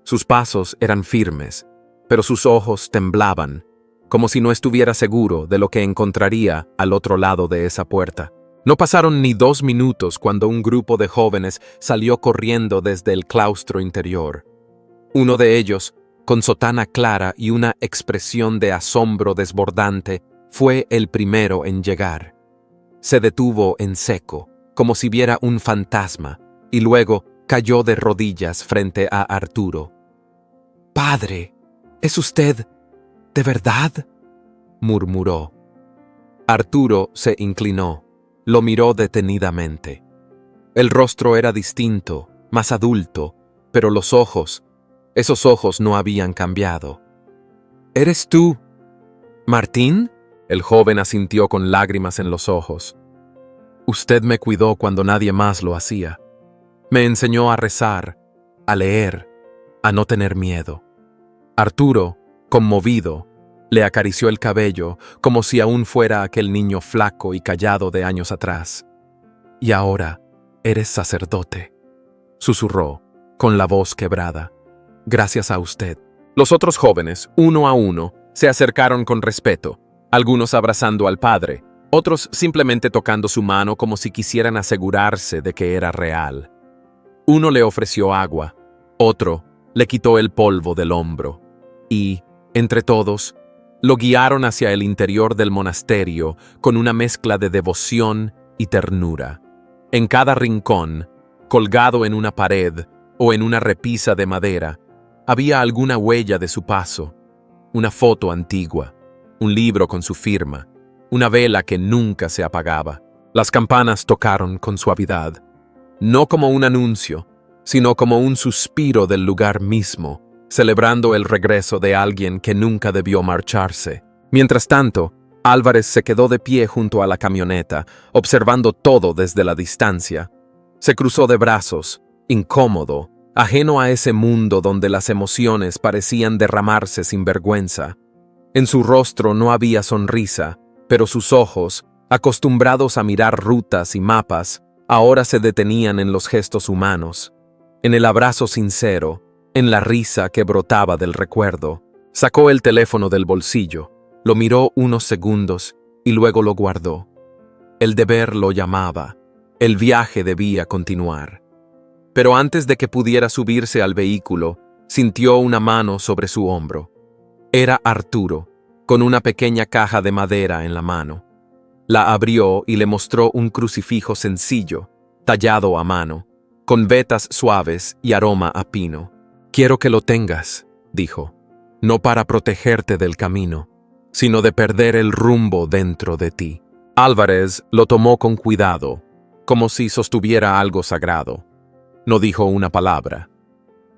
Sus pasos eran firmes, pero sus ojos temblaban, como si no estuviera seguro de lo que encontraría al otro lado de esa puerta. No pasaron ni 2 minutos cuando un grupo de jóvenes salió corriendo desde el claustro interior. Uno de ellos, con sotana clara y una expresión de asombro desbordante, fue el primero en llegar. Se detuvo en seco, como si viera un fantasma, y luego cayó de rodillas frente a Arturo. «Padre, ¿es usted de verdad?», murmuró. Arturo se inclinó, lo miró detenidamente. El rostro era distinto, más adulto, pero los ojos, esos ojos no habían cambiado. «¿Eres tú, Martín?», el joven asintió con lágrimas en los ojos. «Usted me cuidó cuando nadie más lo hacía. Me enseñó a rezar, a leer, a no tener miedo». Arturo, conmovido, le acarició el cabello como si aún fuera aquel niño flaco y callado de años atrás. «Y ahora eres sacerdote», susurró, con la voz quebrada. «Gracias a usted». Los otros jóvenes, uno a uno, se acercaron con respeto, algunos abrazando al padre, otros simplemente tocando su mano como si quisieran asegurarse de que era real. Uno le ofreció agua, otro le quitó el polvo del hombro, y, entre todos, lo guiaron hacia el interior del monasterio con una mezcla de devoción y ternura. En cada rincón, colgado en una pared o en una repisa de madera, había alguna huella de su paso, una foto antigua, un libro con su firma, una vela que nunca se apagaba. Las campanas tocaron con suavidad, no como un anuncio, sino como un suspiro del lugar mismo, celebrando el regreso de alguien que nunca debió marcharse. Mientras tanto, Álvarez se quedó de pie junto a la camioneta, observando todo desde la distancia. Se cruzó de brazos, incómodo, ajeno a ese mundo donde las emociones parecían derramarse sin vergüenza. En su rostro no había sonrisa, pero sus ojos, acostumbrados a mirar rutas y mapas, ahora se detenían en los gestos humanos, en el abrazo sincero, en la risa que brotaba del recuerdo. Sacó el teléfono del bolsillo, lo miró unos segundos y luego lo guardó. El deber lo llamaba, el viaje debía continuar. Pero antes de que pudiera subirse al vehículo, sintió una mano sobre su hombro. Era Arturo, con una pequeña caja de madera en la mano. La abrió y le mostró un crucifijo sencillo, tallado a mano, con vetas suaves y aroma a pino. «Quiero que lo tengas», dijo, «no para protegerte del camino, sino de perder el rumbo dentro de ti». Álvarez lo tomó con cuidado, como si sostuviera algo sagrado. No dijo una palabra.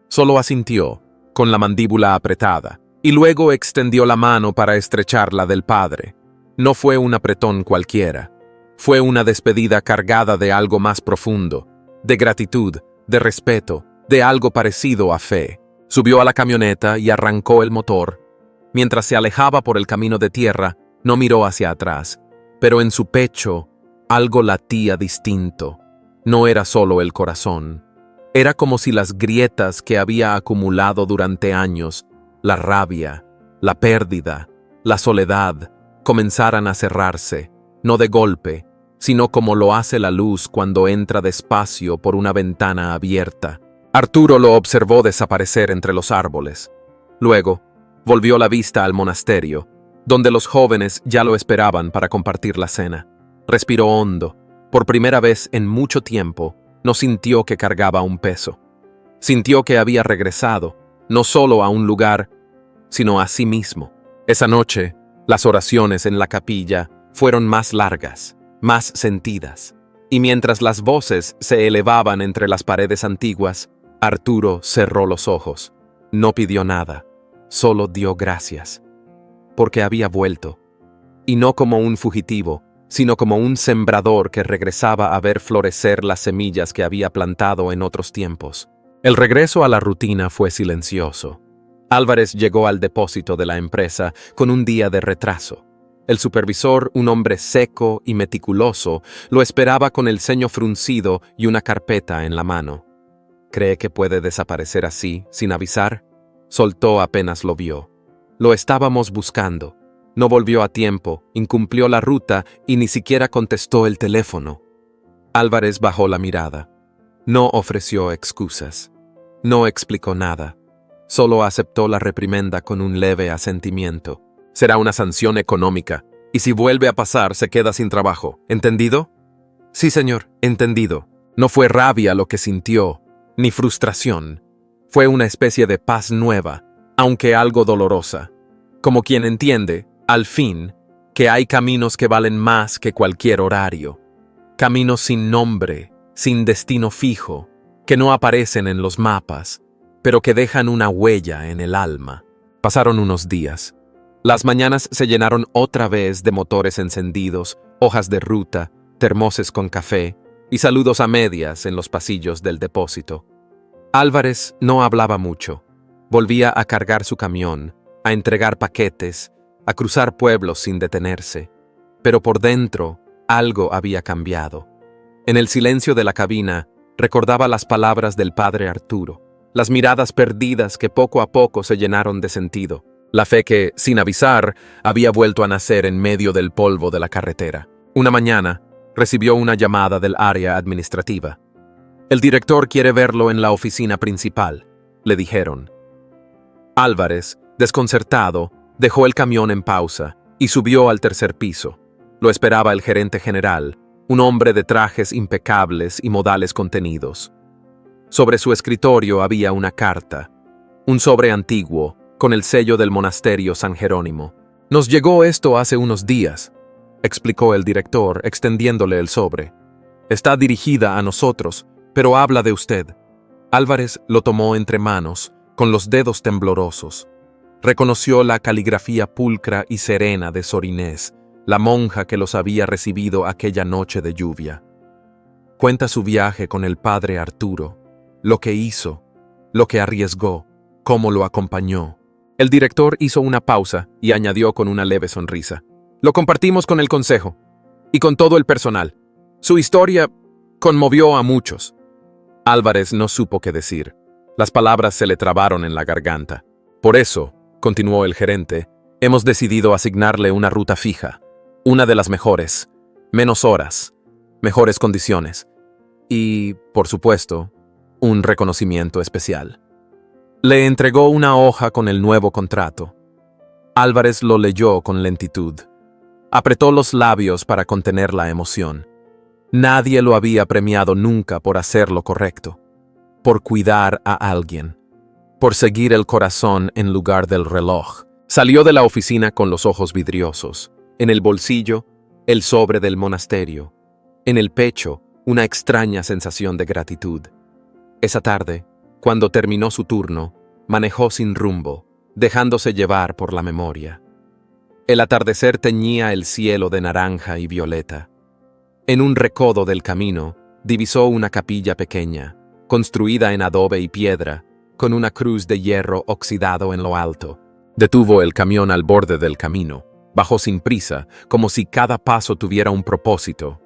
Solo asintió, con la mandíbula apretada, y luego extendió la mano para estrechar la del padre. No fue un apretón cualquiera. Fue una despedida cargada de algo más profundo, de gratitud, de respeto, de algo parecido a fe. Subió a la camioneta y arrancó el motor. Mientras se alejaba por el camino de tierra, no miró hacia atrás, pero en su pecho algo latía distinto. No era solo el corazón. Era como si las grietas que había acumulado durante años, la rabia, la pérdida, la soledad, comenzaran a cerrarse, no de golpe, sino como lo hace la luz cuando entra despacio por una ventana abierta. Arturo lo observó desaparecer entre los árboles. Luego, volvió la vista al monasterio, donde los jóvenes ya lo esperaban para compartir la cena. Respiró hondo. Por primera vez en mucho tiempo, no sintió que cargaba un peso. Sintió que había regresado, no solo a un lugar, sino a sí mismo. Esa noche, las oraciones en la capilla fueron más largas, más sentidas, y mientras las voces se elevaban entre las paredes antiguas, Arturo cerró los ojos. No pidió nada, solo dio gracias, porque había vuelto, y no como un fugitivo, sino como un sembrador que regresaba a ver florecer las semillas que había plantado en otros tiempos. El regreso a la rutina fue silencioso. Álvarez llegó al depósito de la empresa con un día de retraso. El supervisor, un hombre seco y meticuloso, lo esperaba con el ceño fruncido y una carpeta en la mano. ¿Cree que puede desaparecer así, sin avisar? Soltó apenas lo vio. Lo estábamos buscando. No volvió a tiempo, incumplió la ruta y ni siquiera contestó el teléfono. Álvarez bajó la mirada. No ofreció excusas. No explicó nada. Solo aceptó la reprimenda con un leve asentimiento. Será una sanción económica, y si vuelve a pasar se queda sin trabajo. ¿Entendido? Sí, señor, entendido. No fue rabia lo que sintió, ni frustración. Fue una especie de paz nueva, aunque algo dolorosa. Como quien entiende, al fin, que hay caminos que valen más que cualquier horario. Caminos sin nombre, sin destino fijo, que no aparecen en los mapas, pero que dejan una huella en el alma. Pasaron unos días. Las mañanas se llenaron otra vez de motores encendidos, hojas de ruta, termoses con café y saludos a medias en los pasillos del depósito. Álvarez no hablaba mucho. Volvía a cargar su camión, a entregar paquetes, a cruzar pueblos sin detenerse. Pero por dentro, algo había cambiado. En el silencio de la cabina, recordaba las palabras del padre Arturo, las miradas perdidas que poco a poco se llenaron de sentido, la fe que, sin avisar, había vuelto a nacer en medio del polvo de la carretera. Una mañana, recibió una llamada del área administrativa. El director quiere verlo en la oficina principal, le dijeron. Álvarez, desconcertado, dejó el camión en pausa y subió al tercer piso. Lo esperaba el gerente general, un hombre de trajes impecables y modales contenidos. Sobre su escritorio había una carta, un sobre antiguo, con el sello del monasterio San Jerónimo. «Nos llegó esto hace unos días», explicó el director, extendiéndole el sobre. «Está dirigida a nosotros, pero habla de usted». Álvarez lo tomó entre manos, con los dedos temblorosos. Reconoció la caligrafía pulcra y serena de Sor Inés, la monja que los había recibido aquella noche de lluvia. Cuenta su viaje con el padre Arturo, lo que hizo, lo que arriesgó, cómo lo acompañó. El director hizo una pausa y añadió con una leve sonrisa. «Lo compartimos con el consejo y con todo el personal. Su historia conmovió a muchos». Álvarez no supo qué decir. Las palabras se le trabaron en la garganta. «Por eso», continuó el gerente, «hemos decidido asignarle una ruta fija, una de las mejores, menos horas, mejores condiciones y, por supuesto, un reconocimiento especial». Le entregó una hoja con el nuevo contrato. Álvarez lo leyó con lentitud. Apretó los labios para contener la emoción. Nadie lo había premiado nunca por hacer lo correcto, por cuidar a alguien, por seguir el corazón en lugar del reloj. Salió de la oficina con los ojos vidriosos. En el bolsillo, el sobre del monasterio. En el pecho, una extraña sensación de gratitud. Esa tarde, cuando terminó su turno, manejó sin rumbo, dejándose llevar por la memoria. El atardecer teñía el cielo de naranja y violeta. En un recodo del camino, divisó una capilla pequeña, construida en adobe y piedra, con una cruz de hierro oxidado en lo alto. Detuvo el camión al borde del camino, bajó sin prisa, como si cada paso tuviera un propósito.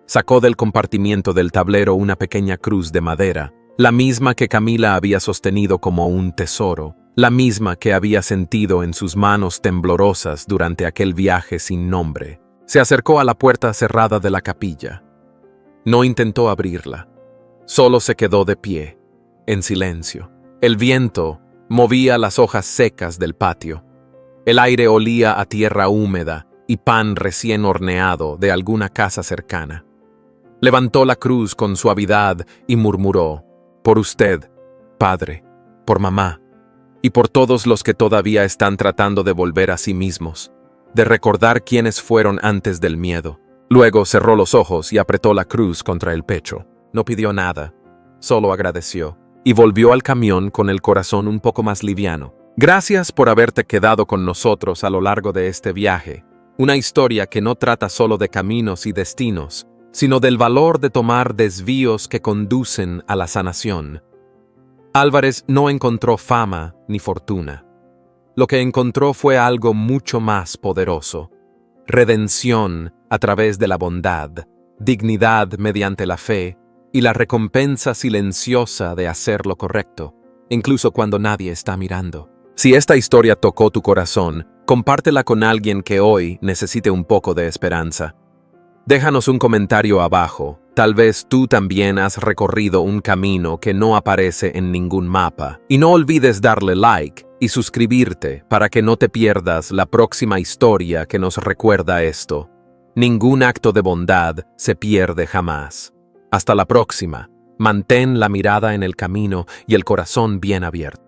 Sacó del compartimiento del tablero una pequeña cruz de madera, la misma que Camila había sostenido como un tesoro, la misma que había sentido en sus manos temblorosas durante aquel viaje sin nombre. Se acercó a la puerta cerrada de la capilla. No intentó abrirla. Solo se quedó de pie, en silencio. El viento movía las hojas secas del patio. El aire olía a tierra húmeda y pan recién horneado de alguna casa cercana. Levantó la cruz con suavidad y murmuró: «Por usted, padre, por mamá, y por todos los que todavía están tratando de volver a sí mismos, de recordar quiénes fueron antes del miedo». Luego cerró los ojos y apretó la cruz contra el pecho. No pidió nada, solo agradeció, y volvió al camión con el corazón un poco más liviano. Gracias por haberte quedado con nosotros a lo largo de este viaje, una historia que no trata solo de caminos y destinos, sino del valor de tomar desvíos que conducen a la sanación. Álvarez no encontró fama ni fortuna. Lo que encontró fue algo mucho más poderoso: redención a través de la bondad, dignidad mediante la fe y la recompensa silenciosa de hacer lo correcto, incluso cuando nadie está mirando. Si esta historia tocó tu corazón, compártela con alguien que hoy necesite un poco de esperanza. Déjanos un comentario abajo. Tal vez tú también has recorrido un camino que no aparece en ningún mapa. Y no olvides darle like y suscribirte para que no te pierdas la próxima historia que nos recuerda esto. Ningún acto de bondad se pierde jamás. Hasta la próxima. Mantén la mirada en el camino y el corazón bien abierto.